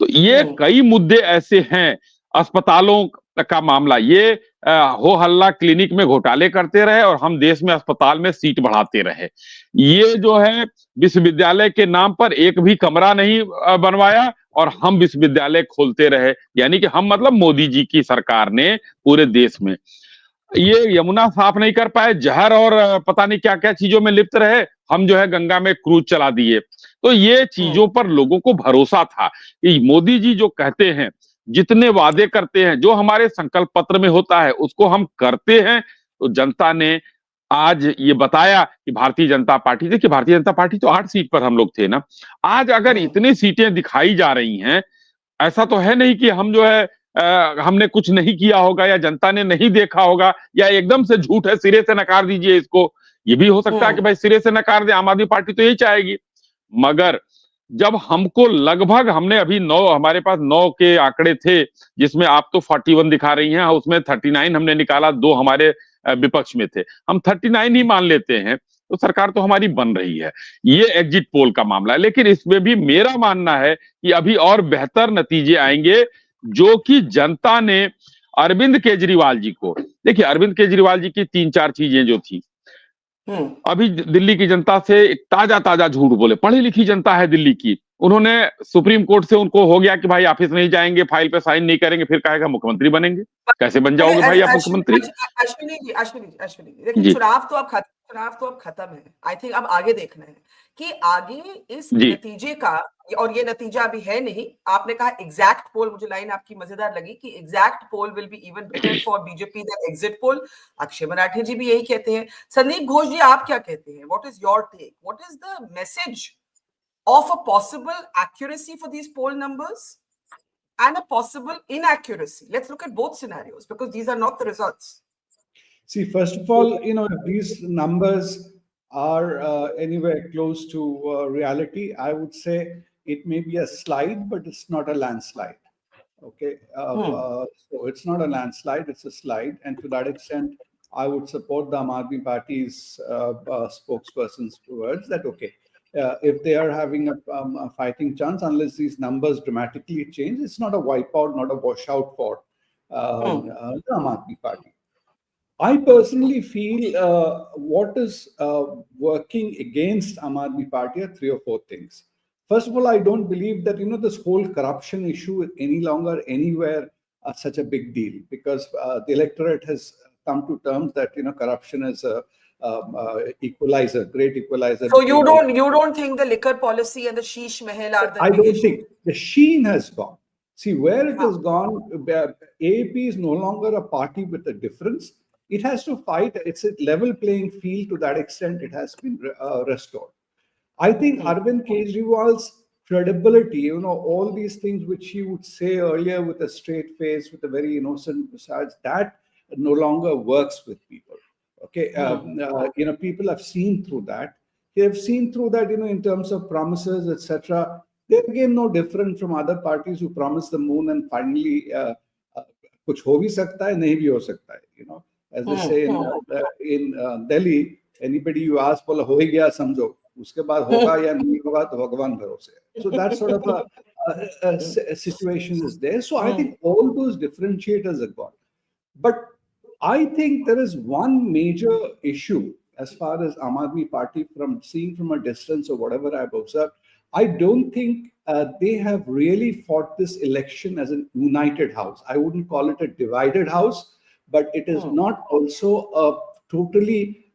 तो ये कई मुद्दे ऐसे हैं. अस्पतालों का मामला, ये हो हल्ला क्लिनिक में घोटाले करते रहे और हम देश में अस्पताल में सीट बढ़ाते रहे. ये जो है विश्वविद्यालय के नाम पर एक भी कमरा नहीं बनवाया, और हम विश्वविद्यालय खोलते रहे. यानी कि हम मतलब मोदी जी की सरकार ने पूरे देश में. ये यमुना साफ नहीं कर पाए, जहर और पता नहीं क्या क्या चीजों में लिप्त रहे, हम जो है गंगा में क्रूज चला दिए. तो ये चीजों पर लोगों को भरोसा था कि मोदी जी जो कहते हैं, जितने वादे करते हैं, जो हमारे संकल्प पत्र में होता है उसको हम करते हैं. तो जनता ने आज ये बताया कि भारतीय जनता पार्टी, देखिए भारतीय जनता पार्टी तो 8 सीट पर हम लोग थे ना. आज अगर इतनी सीटें दिखाई जा रही हैं, ऐसा तो है नहीं कि हम जो है हमने कुछ नहीं किया होगा, या जनता ने नहीं देखा होगा, या एकदम से झूठ है, सिरे से नकार दीजिए इसको. ये भी हो सकता है कि भाई सिरे से नकार दे, आम आदमी पार्टी तो यही चाहेगी. मगर जब हमको लगभग, हमने अभी 9, हमारे पास 9 के आंकड़े थे, जिसमें आप तो 41 दिखा रही हैं, उसमें 39 हमने निकाला, 2 हमारे विपक्ष में थे, हम 39 ही मान लेते हैं, तो सरकार तो हमारी बन रही है. ये एग्जिट पोल का मामला है. लेकिन इसमें भी मेरा मानना है कि अभी और बेहतर नतीजे आएंगे, जो कि जनता ने अरविंद केजरीवाल जी को, देखिए अरविंद केजरीवाल जी की 3-4 चीजें जो थी, अभी दिल्ली की जनता से ताजा झूठ बोले. पढ़ी लिखी जनता है दिल्ली की, उन्होंने सुप्रीम कोर्ट से उनको हो गया कि भाई ऑफिस नहीं जाएंगे, फाइल पे साइन नहीं करेंगे, फिर कहेगा मुख्यमंत्री बनेंगे. कैसे बन जाओगे भाई आप मुख्यमंत्री? अश्विनी जी, देखिए चुनाव तो अब खत्म है. आई थिंक अब आगे देखना है कि आगे इस नतीजे का, और ये नतीजा अभी है नहीं. आपने कहा एग्जैक्ट पोल, मुझे लाइन आपकी मजेदार लगी कि exact poll will be even better for BJP than exit poll. Akshay Marathe ji भी यही कहते हैं. संदीप घोष जी, आप क्या कहते हैं? What is your take? What is the message of a possible accuracy for these poll numbers and a possible inaccuracy? Let's look at both scenarios, because these are not the results. See, first of all, if these numbers are anywhere close to reality, I would say it may be a slide, but it's not a landslide. Okay. So it's not a landslide, it's a slide. And to that extent, I would support the Aam Aadmi Party's spokesperson's words that, okay, if they are having a fighting chance, unless these numbers dramatically change, it's not a wipeout, not a washout for the Aam Aadmi Party. I personally feel what is working against Aam Aadmi Party are 3 or 4 things. First of all, I don't believe that this whole corruption issue is any longer anywhere such a big deal, because the electorate has come to terms that corruption is equalizer, great equalizer. So you don't think the liquor policy and the sheesh mahal are the I big don't issue? think the sheen has gone. See where it has gone. AAP is no longer a party with a difference. It has to fight. It's a level playing field to that extent. It has been restored. I think Arvind Kejriwal's credibility, all these things which he would say earlier with a straight face, with a very innocent massage, that no longer works with people. Okay, people have seen through that. They have seen through that, in terms of promises, etc. They're again no different from other parties who promise the moon and finally कुछ हो भी सकता है नहीं भी हो सकता है. As they say in Delhi, anybody you ask बोला हो ही गया समझो, उसके बाद होगा या नहीं होगा तो भगवान भरोसे. So that sort of a situation is there. So I think all those differentiators are gone. But I think there is one major issue as far as Aam Aadmi Party, from seeing from a distance or whatever I've observed. I don't think they have really fought this election as a united house. I wouldn't call it a divided house, but it is not also a totally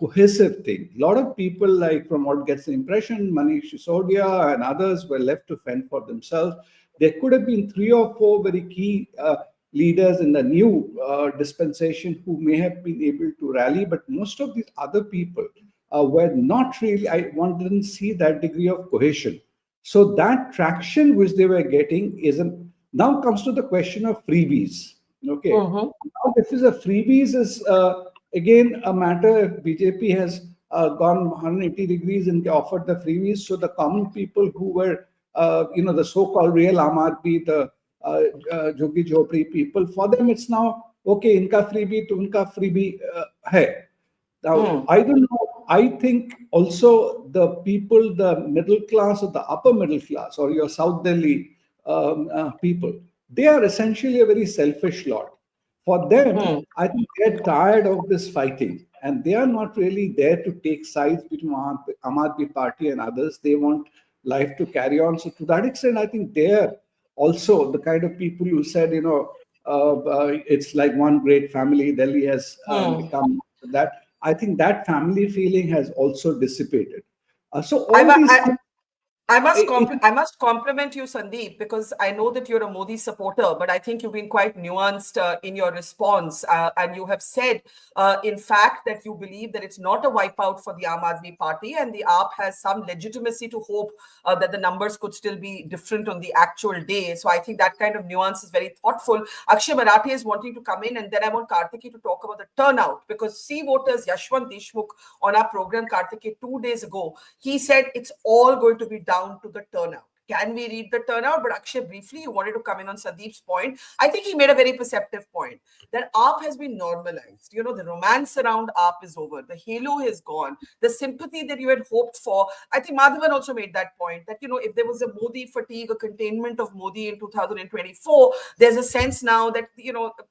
cohesive thing. A lot of people, like from what gets the impression, Manish Sisodia and others were left to fend for themselves. There could have been 3 or 4 very key leaders in the new dispensation who may have been able to rally, but most of these other people were not really, one didn't see that degree of cohesion. So that traction which they were getting now comes to the question of freebies. Okay. Now this is a freebies is again a matter if BJP has gone 180 degrees and offered the freebies. So the common people who were, the so-called real Aam Aadmi, the Joggi Jhopri people, for them it's now, okay, inka freebie to unka freebie hai. Now, I don't know. I think also the people, the middle class or the upper middle class or your South Delhi people, they are essentially a very selfish lot. For them, I think they're tired of this fighting and they are not really there to take sides between Aam Aadmi Party and others. They want life to carry on. So to that extent, I think they're also the kind of people who said, it's like one great family. Delhi has become that. I think that family feeling has also dissipated. So all these things, I must compliment you, Sandeep, because I know that you're a Modi supporter, but I think you've been quite nuanced in your response. And you have said, in fact, that you believe that it's not a wipeout for the Aam Aadmi Party and the AAP has some legitimacy to hope that the numbers could still be different on the actual day. So I think that kind of nuance is very thoughtful. Akshay Marathe is wanting to come in, and then I want Kartiki to talk about the turnout, because C voters Yashwant Deshmukh on our program, Kartiki, 2 days ago, he said it's all going to be down to the turnout. Can we read the turnout? But Akshay, briefly, you wanted to come in on Sandeep's point. I think he made a very perceptive point that AAP has been normalized. The romance around AAP is over. The halo has gone. The sympathy that you had hoped for. I think Madhavan also made that point that, if there was a Modi fatigue, a containment of Modi in 2024, there's a sense now that,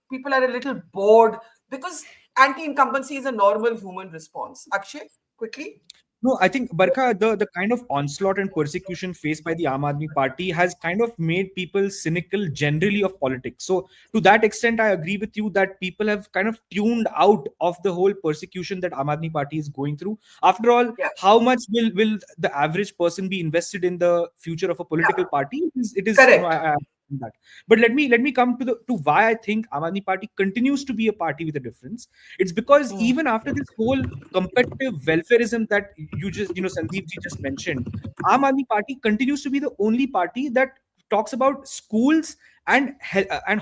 people are a little bored because anti-incumbency is a normal human response. Akshay, quickly. No, I think, Barkha, the kind of onslaught and persecution faced by the Aam Aadmi Party has kind of made people cynical generally of politics. So to that extent, I agree with you that people have kind of tuned out of the whole persecution that Aam Aadmi Party is going through. After all, how much will the average person be invested in the future of a political party? It is correct. That. But let me come to why I think Aam Aadmi Party continues to be a party with a difference. It's because even after this whole competitive welfareism that Sandeep ji just mentioned, Aam Aadmi Party continues to be the only party that talks about schools and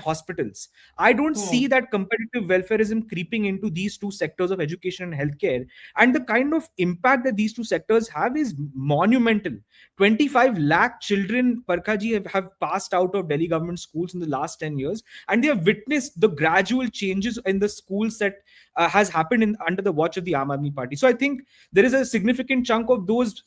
hospitals. I don't see that competitive welfareism creeping into these two sectors of education and healthcare. And the kind of impact that these two sectors have is monumental. 25 lakh children, Barkha have passed out of Delhi government schools in the last 10 years. And they have witnessed the gradual changes in the schools that has happened under the watch of the Aam Aadmi Party. So I think there is a significant chunk of those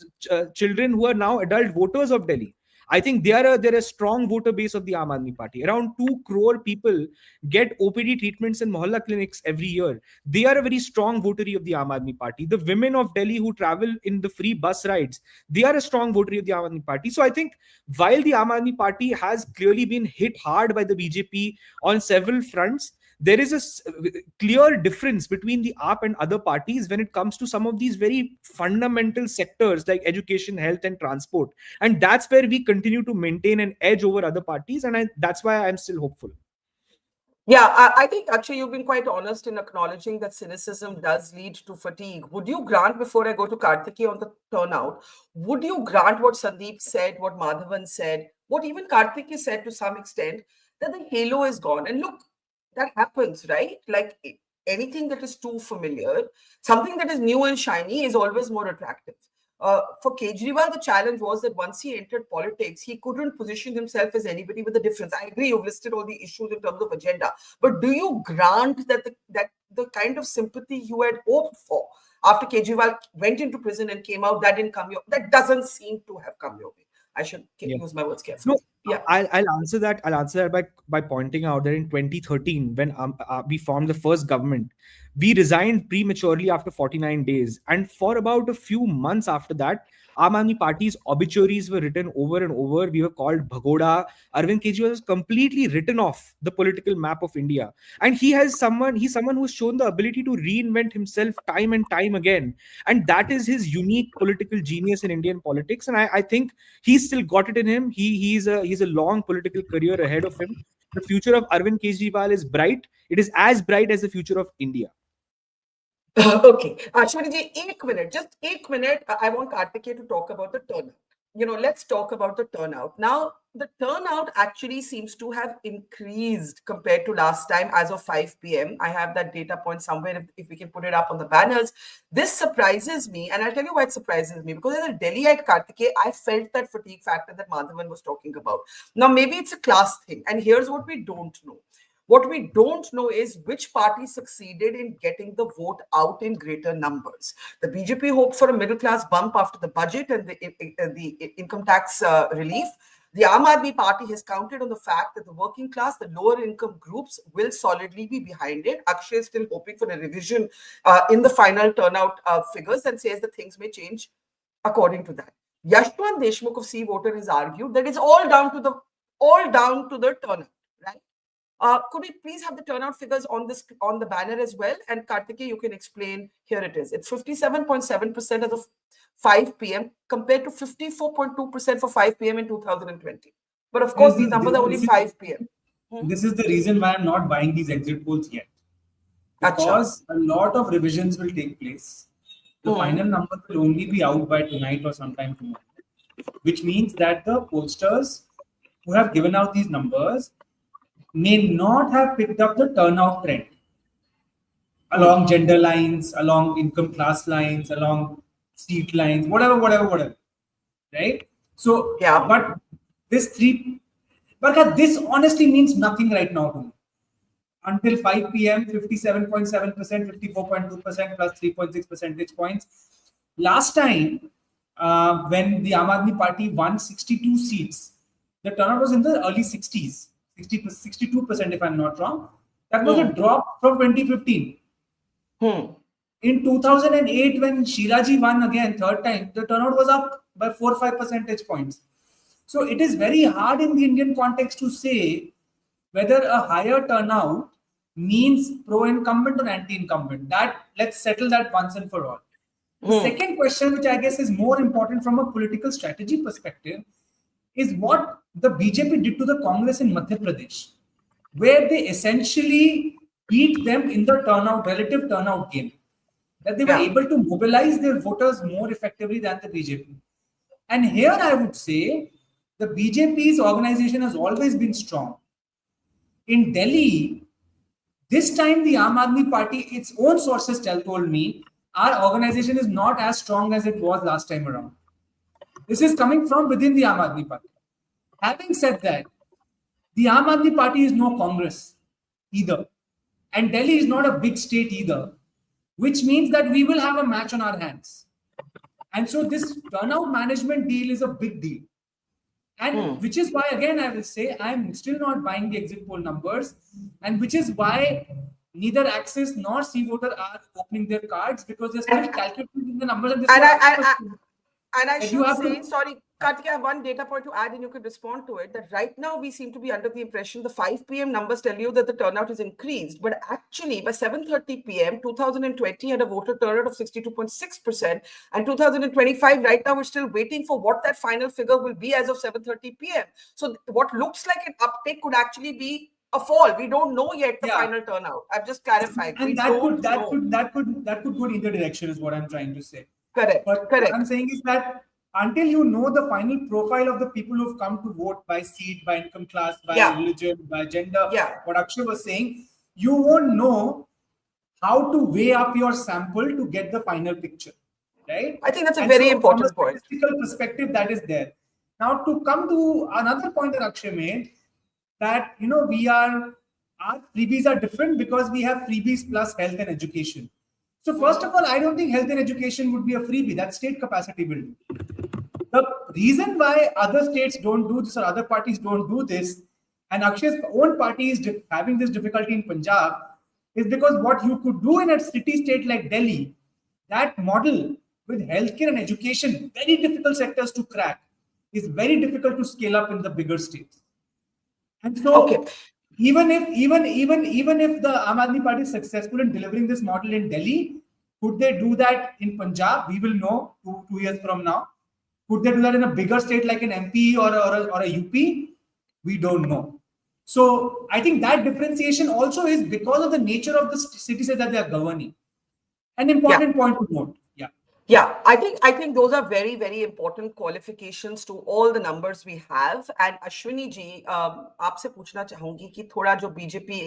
children who are now adult voters of Delhi. I think they're a strong voter base of the Aam Aadmi Party. Around 2 crore people get OPD treatments in mohalla clinics every year. They are a very strong votary of the Aam Aadmi Party. The women of Delhi who travel in the free bus rides, they are a strong votary of the Aam Aadmi Party. So I think while the Aam Aadmi Party has clearly been hit hard by the BJP on several fronts, there is a clear difference between the AAP and other parties when it comes to some of these very fundamental sectors like education, health, and transport. And that's where we continue to maintain an edge over other parties. And that's why I'm still hopeful. Yeah, I think actually you've been quite honest in acknowledging that cynicism does lead to fatigue. Would you grant, before I go to Kartiki on the turnout, would you grant what Sandeep said, what Madhavan said, what even Kartiki said to some extent, that the halo is gone? And look, that happens, right? Like anything that is too familiar, something that is new and shiny is always more attractive. For Kejriwal, the challenge was that once he entered politics, he couldn't position himself as anybody with a difference. I agree, you've listed all the issues in terms of agenda, but do you grant that the kind of sympathy you had hoped for after Kejriwal went into prison and came out, that didn't come your, that doesn't seem to have come your way? I should use my words carefully. No, yeah, I'll answer that. I'll answer that by pointing out that in 2013, when we formed the first government, we resigned prematurely after 49 days, and for about a few months after that, Aam Aadmi Party's obituaries were written over and over. We were called Bhagoda. Arvind Kejriwal was completely written off the political map of India, and he's someone who's shown the ability to reinvent himself time and time again, and that is his unique political genius in Indian politics. And I think he's still got it in him. He's a long political career ahead of him. The future of Arvind Kejriwal is bright. It is as bright as the future of India. Okay, Shwari, just 1 minute. I want Kartikeya to talk about the turnout. Let's talk about the turnout. Now, the turnout actually seems to have increased compared to last time as of 5 p.m. I have that data point somewhere, if we can put it up on the banners. This surprises me, and I'll tell you why it surprises me. Because as a Delhiite, Kartikeya, I felt that fatigue factor that Madhavan was talking about. Now, maybe it's a class thing, and here's what we don't know. What we don't know is which party succeeded in getting the vote out in greater numbers. The BJP hoped for a middle-class bump after the budget and the income tax relief. The Aam Aadmi Party has counted on the fact that the working class, the lower income groups will solidly be behind it. Akshay is still hoping for a revision in the final turnout figures and says that things may change according to that. Yashwant Deshmukh of C Voter has argued that it's all down to the turnout, right? Could we please have the turnout figures on the banner as well? And Kartikeya, you can explain. Here it is. It's 57.7% as of 5 p.m. compared to 54.2% for 5 p.m. in 2020. But of course, these numbers are only 5 p.m. This is the reason why I'm not buying these exit polls yet. Because a lot of revisions will take place. The final number will only be out by tonight or sometime tomorrow. Which means that the pollsters who have given out these numbers may not have picked up the turnout trend along gender lines, along income class lines, along seat lines, whatever, right? So, yeah. But Barkha, this honestly means nothing right now to me. Until 5 p.m., 57.7%, 54.2% plus 3.6 percentage points. Last time, when the Aam Aadmi Party won 62 seats, the turnout was in the early 60s. 62% if I'm not wrong. That was a drop from 2015. In 2008, when Shiraji won again, third time, the turnout was up by 4 or 5 percentage points. So it is very hard in the Indian context to say whether a higher turnout means pro-incumbent or anti-incumbent. Let's settle that once and for all. The second question, which I guess is more important from a political strategy perspective, is what the BJP did to the Congress in Madhya Pradesh, where they essentially beat them in the relative turnout game. That they were able to mobilize their voters more effectively than the BJP. And here I would say the BJP's organization has always been strong. In Delhi, this time the Aam Aadmi Party, its own sources told me, our organization is not as strong as it was last time around. This is coming from within the Aam Aadmi Party. Having said that, the Aam Aadmi Party is no Congress either. And Delhi is not a big state either, which means that we will have a match on our hands. And so this turnout management deal is a big deal. And which is why, again, I will say, I'm still not buying the exit poll numbers. And which is why neither Axis nor C Voter are opening their cards, because they're still calculating the numbers. And And I that should have say, to. sorry, Kartik, I have one data point to add and you could respond to it, that right now we seem to be under the impression the 5 p.m. numbers tell you that the turnout is increased. But actually, by 7:30 p.m., 2020 had a voter turnout of 62.6%. And 2025, right now, we're still waiting for what that final figure will be as of 7:30 p.m. So what looks like an uptick could actually be a fall. We don't know yet the Yeah. final turnout. I've just clarified. We And don't know. that could go in either direction is what I'm trying to say. Correct. But what I'm saying is that until you know the final profile of the people who've come to vote by seat, by income class, by religion, by gender, what Akshay was saying, you won't know how to weigh up your sample to get the final picture, right? I think that's a very important from a point. statistical perspective, that is there. Now, to come to another point that Akshay made, that our freebies are different because we have freebies plus health and education. So first of all, I don't think health and education would be a freebie. That's state capacity building. The reason why other states don't do this or other parties don't do this, and Akshay's own party is having this difficulty in Punjab, is because what you could do in a city state like Delhi, that model with healthcare and education, very difficult sectors to crack, is very difficult to scale up in the bigger states. And so even if the Aam Aadmi Party is successful in delivering this model in Delhi, could they do that in Punjab? We will know two years from now. Could they do that in a bigger state like an MP or a UP? We don't know. So I think that differentiation also is because of the nature of the city state that they are governing. An important point to note. Yeah, I think those are very, very important qualifications to all the numbers we have. And Ashwini ji, आपसे पूछना चाहूंगी कि थोड़ा जो BJP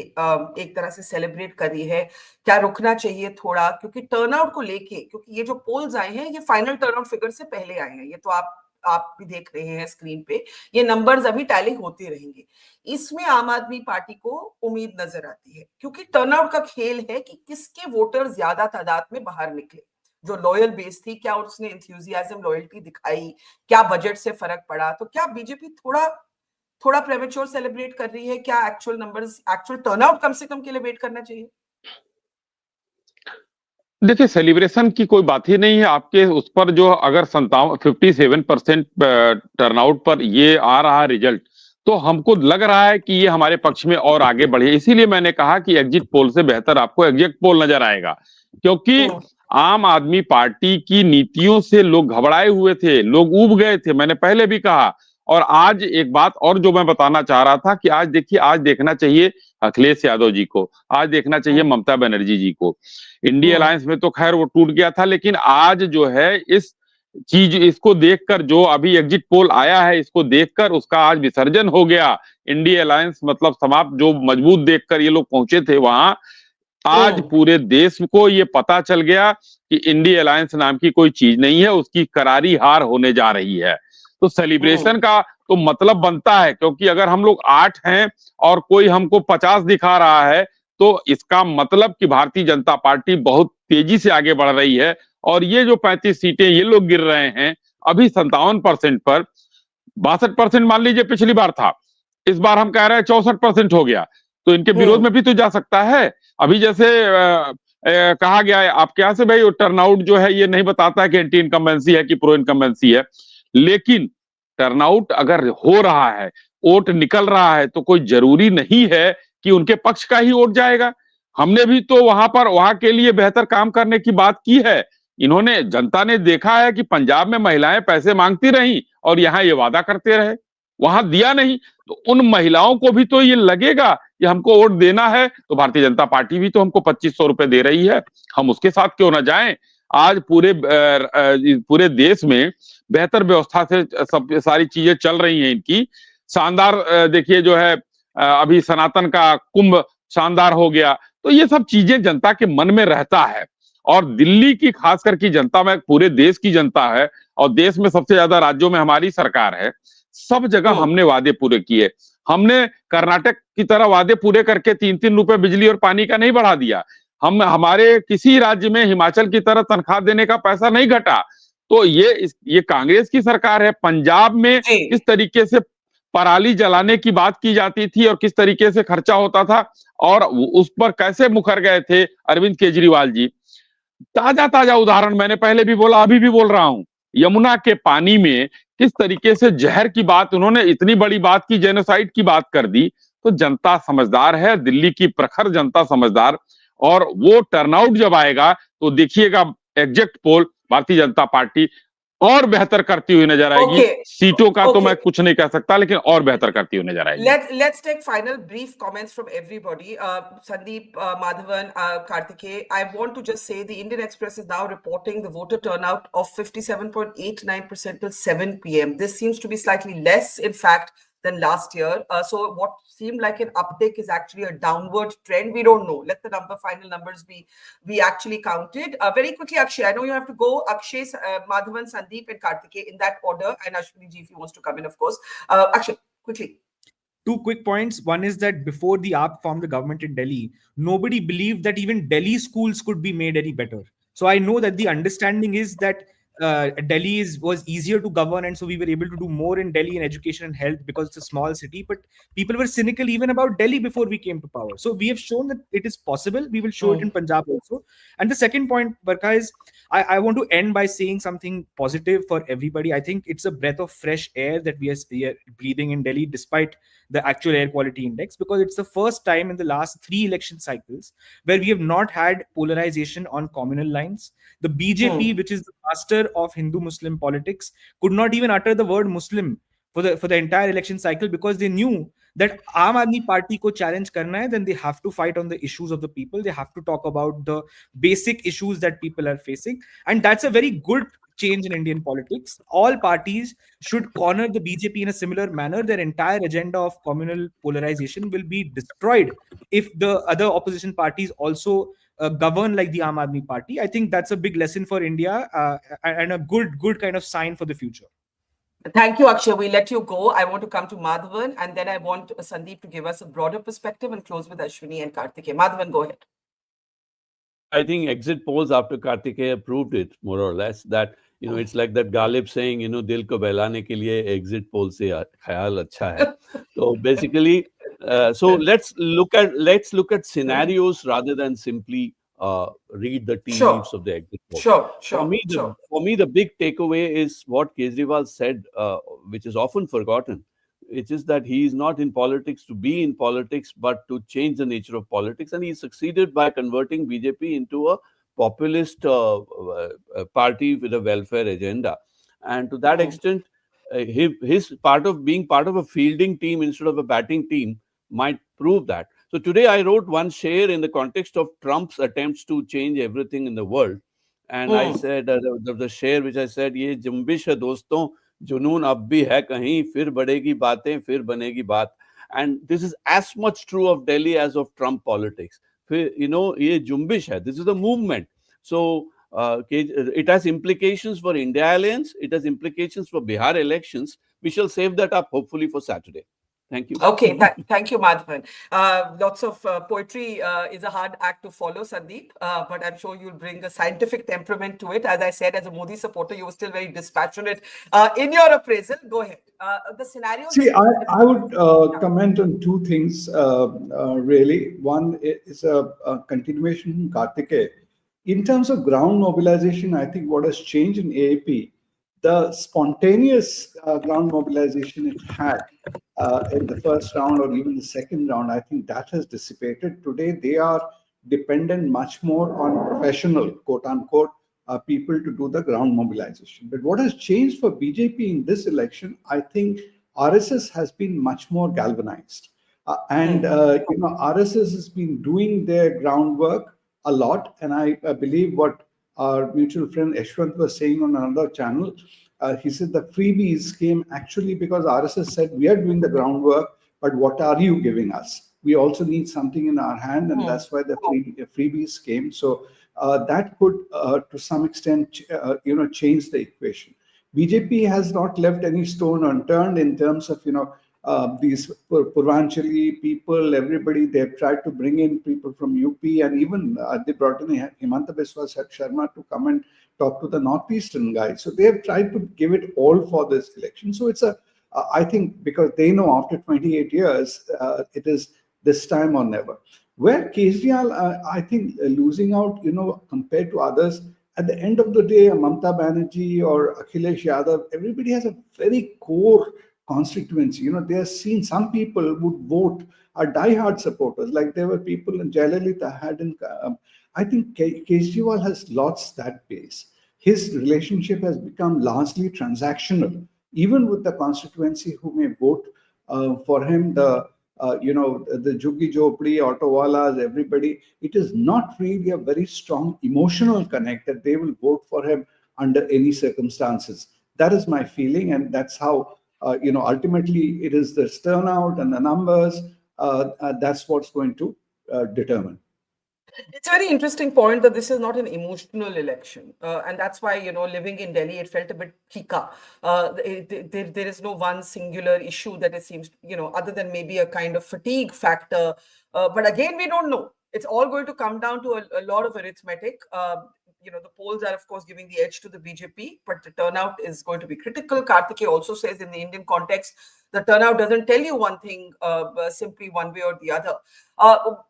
एक तरह से celebrate कर रही है, क्या रुकना चाहिए थोड़ा, क्योंकि टर्नआउट को लेके, क्योंकि ये जो पोल्स आए हैं ये फाइनल टर्नआउट फिगर से पहले आए हैं, ये तो आप भी देख रहे हैं स्क्रीन पे, ये नंबर्स अभी टैली होते रहेंगे. इसमें आम आदमी पार्टी को उम्मीद नजर आती है, क्योंकि टर्नआउट का खेल है कि किसके वोटर ज्यादा तादाद में बाहर निकले. जो लॉयल बेस थी, क्या उसने एंथुसियाज्म, लॉयल्टी दिखाई, क्या बजट से फर्क पड़ा, तो क्या बीजेपी थोड़ा प्रेमेच्योर सेलिब्रेट कर रही है? क्या एक्चुअल नंबर्स, एक्चुअल टर्नआउट कम से कम के लिए वेट करना चाहिए? देखिए, सेलिब्रेशन की कोई बात ही नहीं है. आपके उस पर जो अगर 57% टर्नआउट पर ये आ रहा रिजल्ट, तो हमको लग रहा है कि ये हमारे पक्ष में और आगे बढ़े. इसीलिए मैंने कहा कि एग्जिट पोल से बेहतर आपको एग्जिट पोल नजर आएगा, क्योंकि आम आदमी पार्टी की नीतियों से लोग घबराए हुए थे, लोग ऊब गए थे. मैंने पहले भी कहा. और आज एक बात और जो मैं बताना चाह रहा था कि आज देखिए, आज देखना चाहिए अखिलेश यादव जी को, आज देखना चाहिए ममता बनर्जी जी को. इंडिया अलायंस में तो खैर वो टूट गया था, लेकिन आज जो है इसको देखकर, जो अभी एग्जिट पोल आया है, इसको देखकर उसका आज विसर्जन हो गया. इंडिया अलायंस मतलब समाप्त, जो मजबूत देखकर ये लोग पहुंचे थे वहां, आज पूरे देश को ये पता चल गया कि इंडिया अलायंस नाम की कोई चीज नहीं है, उसकी करारी हार होने जा रही है. तो सेलिब्रेशन का तो मतलब बनता है, क्योंकि अगर हम लोग 8 हैं और कोई हमको 50 दिखा रहा है, तो इसका मतलब कि भारतीय जनता पार्टी बहुत तेजी से आगे बढ़ रही है. और ये जो 35 सीटें ये लोग गिर रहे हैं अभी 57% पर, 62% मान लीजिए पिछली बार था, इस बार हम कह रहे हैं 64% हो गया, तो इनके विरोध में भी तो जा सकता है. अभी जैसे कहा गया है आपके यहां से, भाई टर्नआउट जो है ये नहीं बताता है कि एंटी इनकम्बेंसी है कि प्रो इनकम्बेंसी है, लेकिन टर्नआउट अगर हो रहा है, वोट निकल रहा है, तो कोई जरूरी नहीं है कि उनके पक्ष का ही वोट जाएगा. हमने भी तो वहां के लिए बेहतर काम करने की बात की है. इन्होंने, जनता ने देखा है कि पंजाब में महिलाएं पैसे मांगती रही और यहाँ ये वादा करते रहे, वहां दिया नहीं. तो उन महिलाओं को भी तो ये लगेगा कि हमको वोट देना है, तो भारतीय जनता पार्टी भी तो हमको 2500 रुपए दे रही है, हम उसके साथ क्यों ना जाएं. आज पूरे देश में बेहतर व्यवस्था से सब सारी चीजें चल रही हैं इनकी. शानदार देखिए जो है, अभी सनातन का कुंभ शानदार हो गया. तो ये सब चीजें जनता के मन में रहता है. और दिल्ली की खासकर की जनता में, पूरे देश की जनता है, और देश में सबसे ज्यादा राज्यों में हमारी सरकार है. सब जगह हमने वादे पूरे किए. हमने कर्नाटक की तरह वादे पूरे करके 3-3 रुपए बिजली और पानी का नहीं बढ़ा दिया. हमारे किसी राज्य में हिमाचल की तरह तनख्वाह देने का पैसा नहीं घटा. तो ये कांग्रेस की सरकार है. पंजाब में किस तरीके से पराली जलाने की बात की जाती थी और किस तरीके से खर्चा होता था, और उस पर कैसे मुकर गए थे अरविंद केजरीवाल जी. ताजा ताजा उदाहरण मैंने पहले भी बोला, अभी भी बोल रहा हूं. यमुना के पानी में किस तरीके से जहर की बात, उन्होंने इतनी बड़ी बात की, जेनोसाइड की बात कर दी। तो जनता समझदार है, दिल्ली की प्रखर जनता समझदार, और वो टर्नआउट जब आएगा तो देखिएगा exit poll Bharatiya Janata party और बेहतर करती हुई नजर आएगी। सीटों का तो मैं कुछ नहीं कह सकता, लेकिन और बेहतर करती हुई नजर आएगी। Let's take final brief comments from everybody. Sandeep, Madhavan, Kartikeya. I want to just say the Indian Express is now reporting the voter turnout of 57.89% till 7 p.m. This seems to be slightly less, in fact, than last year. So what seemed like an uptick is actually a downward trend. We don't know. Let the final numbers be actually counted. Very quickly, Akshay, I know you have to go. Akshay, Madhavan, Sandeep, and Kartikeya in that order. And Ashwini ji, if he wants to come in, of course. Akshay, quickly. Two quick points. One is that before the AAP formed the government in Delhi, nobody believed that even Delhi schools could be made any better. So I know that the understanding is that Delhi was easier to govern, and so we were able to do more in Delhi in education and health because it's a small city. But people were cynical even about Delhi before we came to power. So we have shown that it is possible. We will show it in Punjab also. And the second point, Barkha, is I want to end by saying something positive for everybody. I think it's a breath of fresh air that we are breathing in Delhi, despite the actual air quality index, because it's the first time in the last 3 election cycles where we have not had polarization on communal lines. The BJP, which is the master of Hindu-Muslim politics, could not even utter the word Muslim for the entire election cycle, because they knew that Aam Aadmi Party ko challenge karna hai, then they have to fight on the issues of the people. They have to talk about the basic issues that people are facing. And that's a very good change in Indian politics. All parties should corner the BJP in a similar manner. Their entire agenda of communal polarization will be destroyed if the other opposition parties also govern like the Aam Aadmi Party. I think that's a big lesson for India and a good kind of sign for the future. Thank you, Akshay. We let you go. I want to come to Madhavan, and then I want Sandeep to give us a broader perspective and close with Ashwini and Kartikeya. Madhavan, go ahead. I think exit polls after Kartikeya proved it, more or less, that it's like that Ghalib saying, dil ko behlane ke liye exit poll se khayal acha hai. So basically, so let's look at scenarios rather than simply read the tea leaves of the exit poll. For me, the big takeaway is what Kejriwal said, which is often forgotten. It is that he is not in politics to be in politics, but to change the nature of politics. And he succeeded by converting BJP into a populist party with a welfare agenda. And to that extent, his part of being part of a fielding team instead of a batting team might prove that. So today I wrote one share in the context of Trump's attempts to change everything in the world. And I said, the share which I said, ye jumbish hai doston, जुनून अब भी है कहीं, फिर बढ़ेगी बातें, फिर बनेगी बात. And this is as much true of Delhi as of Trump politics. ये जुम्बिश है. This is the movement. So it has implications for India Alliance. It has implications for Bihar elections. We shall save that up hopefully for Saturday. Thank you. Okay, thank you, Madhavan. Lots of poetry is a hard act to follow, Sandeep, but I'm sure you'll bring a scientific temperament to it. As I said, as a Modi supporter, you were still very dispassionate in your appraisal. Go ahead. The scenario. See, I would comment on two things, really. One is a continuation from Kartikeya. In terms of ground mobilization, I think what has changed in AAP, the spontaneous ground mobilization it had in the first round or even the second round, I think that has dissipated. Today, they are dependent much more on professional, quote unquote, people to do the ground mobilization. But what has changed for BJP in this election, I think RSS has been much more galvanized. RSS has been doing their groundwork a lot. And I believe what our mutual friend Yashwant was saying on another channel, he said the freebies came actually because RSS said, we are doing the groundwork, but what are you giving us? We also need something in our hand, and that's why the freebies came. So that could, to some extent, change the equation. BJP has not left any stone unturned in terms of, these Purvanchali people, everybody. They've tried to bring in people from UP, and even they brought in Himanta Biswa Sharma to come and talk to the Northeastern guys. So they have tried to give it all for this election. So it's I think because they know after 28 years, it is this time or never. Where Kejriwal, I think losing out, compared to others, at the end of the day, Mamata Banerjee or Akhilesh Yadav, everybody has a very core constituency. They are seen, some people would vote, are diehard supporters, like there were people in Jayalalitha had in. I think Kejriwal has lost that pace. His relationship has become largely transactional, even with the constituency who may vote for him. The Juggi Jopdi, Autowalas, everybody, it is not really a very strong emotional connect that they will vote for him under any circumstances. That is my feeling, and that's how, ultimately it is the turnout and the numbers, that's what's going to determine. It's a very interesting point that this is not an emotional election. And that's why, living in Delhi, it felt a bit phika. There is no one singular issue that it seems, other than maybe a kind of fatigue factor. But again, we don't know. It's all going to come down to a lot of arithmetic. The polls are, of course, giving the edge to the BJP, but the turnout is going to be critical. Karthikeya also says in the Indian context, the turnout doesn't tell you one thing simply one way or the other.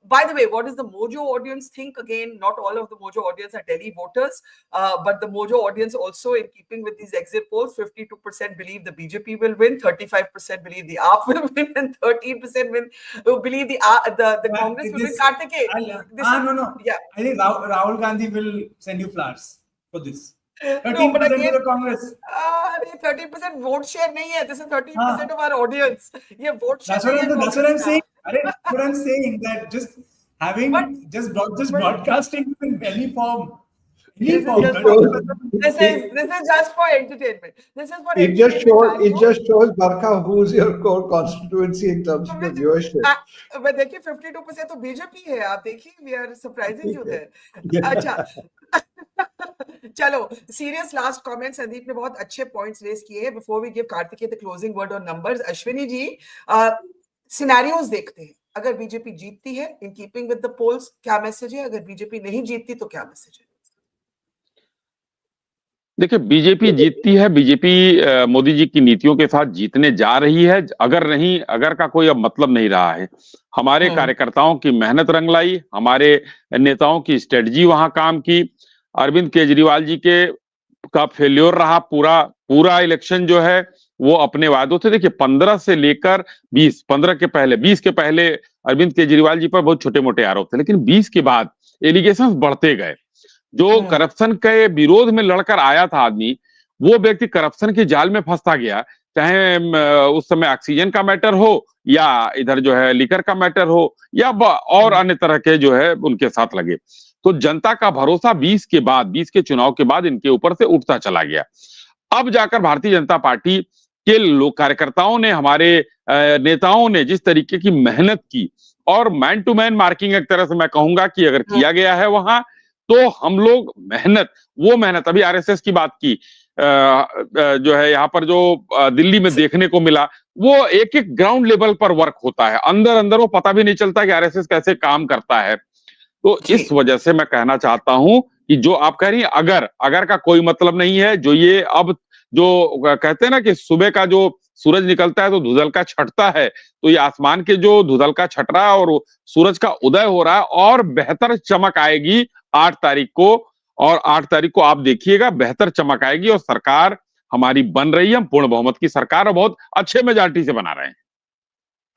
By the way, what does the Mojo audience think? Again, not all of the Mojo audience are Delhi voters, but the Mojo audience also, in keeping with these exit polls, 52% believe the BJP will win, 35% believe the AAP will win, and 13% believe the Congress will win. Karthikeya, no. Yeah. I think Rahul Gandhi will send you flowers for this. 13% No, but again, to the Congress. 30% vote share nahi hai. This is 13% of our audience. Yeah, vote share. That's what I'm saying. That's what I'm saying. That just having broadcasting in any form. This is just for entertainment. This is for it just shows Barkha who's your core constituency in terms of the viewership. But देखिए 52% तो BJP है. आप देखिए, we are surprising you there. अच्छा. चलो, serious last comment. Sandeep ने बहुत अच्छे points raise किए हैं. Before we give Karthikeya the closing word on numbers, Ashwini ji, scenarios देखते हैं. अगर बीजेपी जीतती है, in keeping with the polls, क्या मैसेज है? अगर बीजेपी नहीं जीतती तो क्या मैसेज है? देखिए, बीजेपी जीतती है, बीजेपी मोदी जी की नीतियों के साथ जीतने जा रही है। अगर का कोई अब मतलब नहीं रहा है। हमारे कार्यकर्ताओं की मेहनत रंग लाई, हमारे नेताओं की स्ट्रेटजी वहां काम की। अरविंद केजरीवाल जी का फेल्योर रहा पूरा इलेक्शन जो है वो अपने वादों से। देखिए 15 से लेकर 20 के पहले अरविंद केजरीवाल जी पर बहुत छोटे मोटे आरोप थे, लेकिन 20 के बाद एलिगेशंस बढ़ते गए। जो करप्शन के विरोध में लड़कर आया था आदमी, वो व्यक्ति करप्शन के जाल में फंसता गया, चाहे उस समय ऑक्सीजन का मैटर हो या इधर जो है लिकर का मैटर हो या और अन्य तरह के जो है उनके साथ लगे। तो जनता का भरोसा 20 के चुनाव के बाद इनके ऊपर से उठता चला गया। अब जाकर भारतीय जनता पार्टी के लोग कार्यकर्ताओं ने, हमारे नेताओं ने जिस तरीके की मेहनत की, और मैन टू मैन मार्किंग एक तरह से मैं कहूंगा कि अगर किया गया है वहां, तो हम लोग मेहनत अभी आरएसएस की बात की, जो है यहाँ पर जो दिल्ली में देखने को मिला, वो एक ग्राउंड लेवल पर वर्क होता है। अंदर वो पता भी नहीं चलता कि आरएसएस कैसे काम करता है। तो इस वजह से मैं कहना चाहता हूं कि जो आप कह रही हैं, अगर का कोई मतलब नहीं है। जो ये अब जो कहते हैं ना कि सुबह का जो सूरज निकलता है तो धुंधल का छटता है, तो ये आसमान के जो धुंधल का छट रहा है और सूरज का उदय हो रहा है, और बेहतर चमक आएगी 8 तारीख को। और 8 तारीख को आप देखिएगा बेहतर चमक आएगी, और सरकार हमारी बन रही है। हम पूर्ण बहुमत की सरकार और बहुत अच्छे मेजॉरिटी से बना रहे हैं।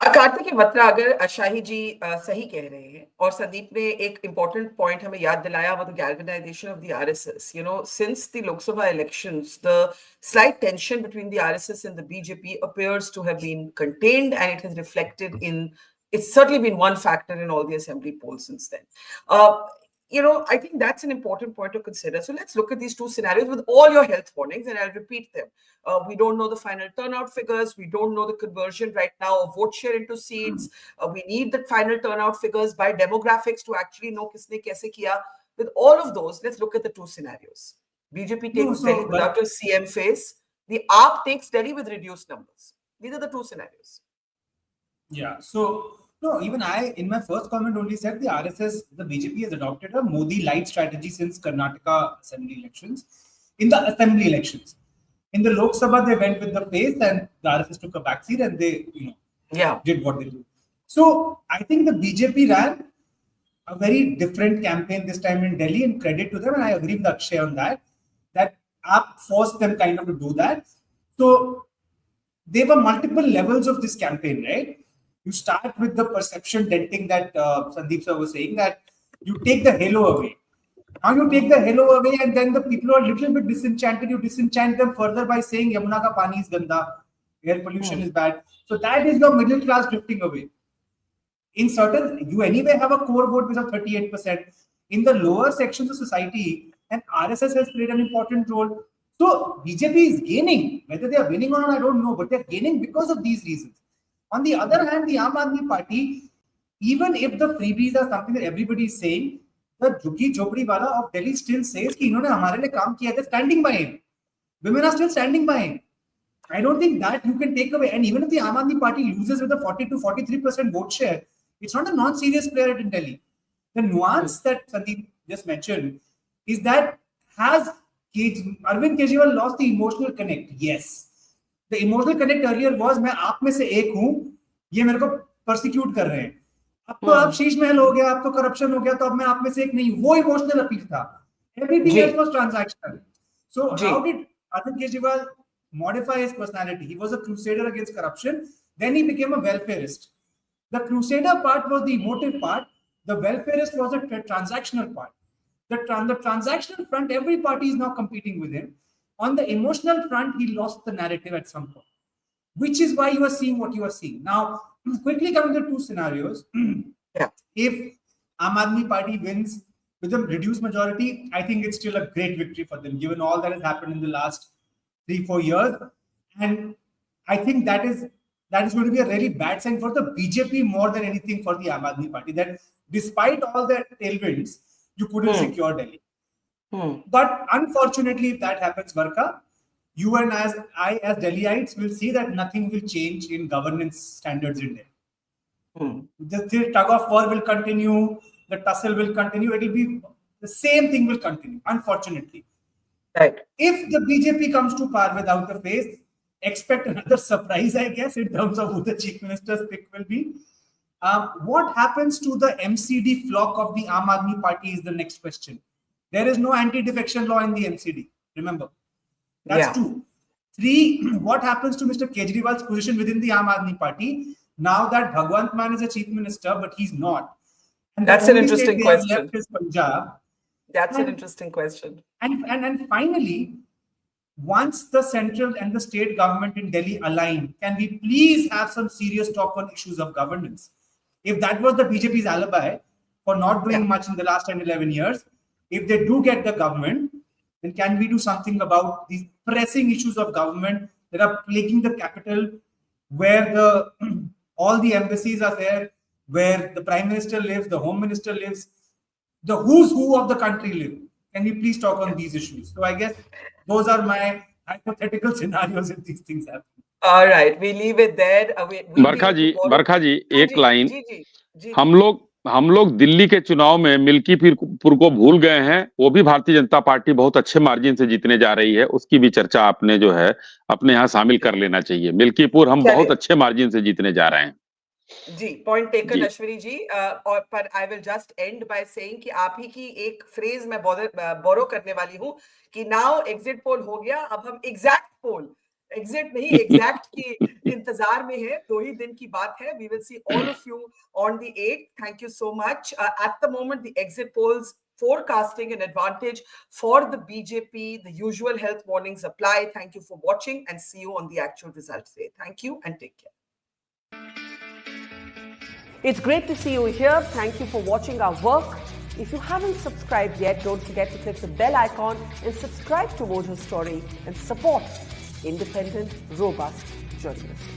कार्तिक बत्रा, अगर शाही जी सही कह रहे हैं, और संदीप ने एक इंपॉर्टेंट पॉइंट हमें याद दिलाया, वो the galvanisation of the RSS. Since the Lok Sabha elections, the slight tension between the RSS and the BJP appears to have been contained, and it has reflected it's certainly been one factor in all the assembly polls since then. I think that's an important point to consider. So let's look at these two scenarios with all your health warnings, and I'll repeat them. We don't know the final turnout figures. We don't know the conversion right now of vote share into seats. We need the final turnout figures by demographics to actually know kisne kaise kiya. With all of those, let's look at the two scenarios. BJP takes Delhi without a CM face. The AAP takes Delhi with reduced numbers. These are the two scenarios. Yeah. So, no, even I, in my first comment, only said the RSS, the BJP has adopted a Modi light strategy since Karnataka assembly elections. In the assembly elections, in the Lok Sabha, they went with the pace, and the RSS took a backseat, and they, did what they do. So I think the BJP ran a very different campaign this time in Delhi, and credit to them, and I agree with Akshay on that AAP forced them kind of to do that. So there were multiple levels of this campaign, right? You start with the perception denting that Sandeep sir was saying, that you take the halo away. Now you take the halo away, and then the people are a little bit disenchanted. You disenchant them further by saying Yamuna ka pani is ganda, air pollution is bad. So that is your middle class drifting away. In certain, you anyway have a core vote which is 38%. In the lower sections of society, and RSS has played an important role. So BJP is gaining. Whether they are winning or not, I don't know, but they're gaining because of these reasons. On the other hand, the Aam Aadmi Party, even if the freebies are something that everybody is saying, the Jhuggi Jhopdi wala of Delhi still says कि इन्होंने हमारे लिए काम किया. They're standing by him. Women are still standing by him. I don't think that you can take away. And even if the Aam Aadmi Party loses with a 40-43% vote share, it's not a non-serious player in Delhi. The nuance that Sandeep just mentioned is that has Arvind Kejriwal lost the emotional connect? Yes. The emotional connect earlier was मैं आप में से एक हूँ, ये मेरे को persecute कर रहे हैं. अब तो आप शीश महल हो गया, अब तो corruption हो गया, तो अब मैं आप में से एक नहीं हूँ. वो emotional appeal था. Everything else was transactional. So how did Arvind Kejriwal modify his personality? He was a crusader against corruption. Then he became a welfareist. The crusader part was the emotive part. The welfareist was the transactional part. The transactional front, every party is now competing with him. On the emotional front, he lost the narrative at some point, which is why you are seeing what you are seeing. Now, quickly coming to two scenarios. If Aam Aadmi Party wins with a reduced majority, I think it's still a great victory for them, given all that has happened in the last 3-4 years. And I think that is going to be a really bad sign for the BJP more than anything for the Aam Aadmi Party, that despite all the tailwinds, you couldn't secure Delhi. But unfortunately, if that happens, Barkha, you and I as Delhiites will see that nothing will change in governance standards in Delhi. The tug of war will continue, the tussle will continue, it will be the same thing will continue, unfortunately. Right. If the BJP comes to power without a face, expect another surprise, I guess, in terms of who the chief minister's pick will be. What happens to the MCD flock of the Aam Aadmi Party is the next question. There is no anti-defection law in the MCD. Remember, that's 2. 3, what happens to Mr. Kejriwal's position within the Aam Aadmi Party now that Bhagwant Mann is a chief minister, but he's not? And that's an interesting question. Left is Punjab. That's an interesting question. And finally, once the central and the state government in Delhi align, can we please have some serious talk on issues of governance? If that was the BJP's alibi for not doing much in the last 10-11 years, if they do get the government, then can we do something about these pressing issues of government that are plaguing the capital, where all the embassies are there, where the prime minister lives, the home minister lives, the who's who of the country live? Can we please talk on these issues? So I guess those are my hypothetical scenarios if these things happen. All right, we leave it there. बरखा जी एक line, हम लोग दिल्ली के चुनाव में मिल्कीपुर को भूल गए हैं. वो भी भारतीय जनता पार्टी बहुत अच्छे मार्जिन से जीतने जा रही है. उसकी भी चर्चा आपने जो है अपने यहाँ शामिल कर लेना चाहिए. मिल्कीपुर हम बहुत अच्छे मार्जिन से जीतने जा रहे हैं. जी, पॉइंट टेकन अश्विनी जी. और पर I will just and by saying कि आप ही की एक फ्रेज मैं बोरो करने वाली हूँ कि नाउ एग्जिट पोल हो गया, अब हम एग्जैक्ट पोल, एग्जिट नहीं एग्जैक्ट की इंतजार में है. 2 ही दिन की बात है. We will see all of you on the 8th. Thank you so much. At the moment the exit polls forecasting an advantage for the BJP. The usual health warnings apply. Thank you for watching and see you on the actual results day. Thank you and take care. It's great to see you here. Thank you for watching our work. If you haven't subscribed yet, don't forget to click the bell icon and subscribe to Mojo Story and support independent, robust journalism.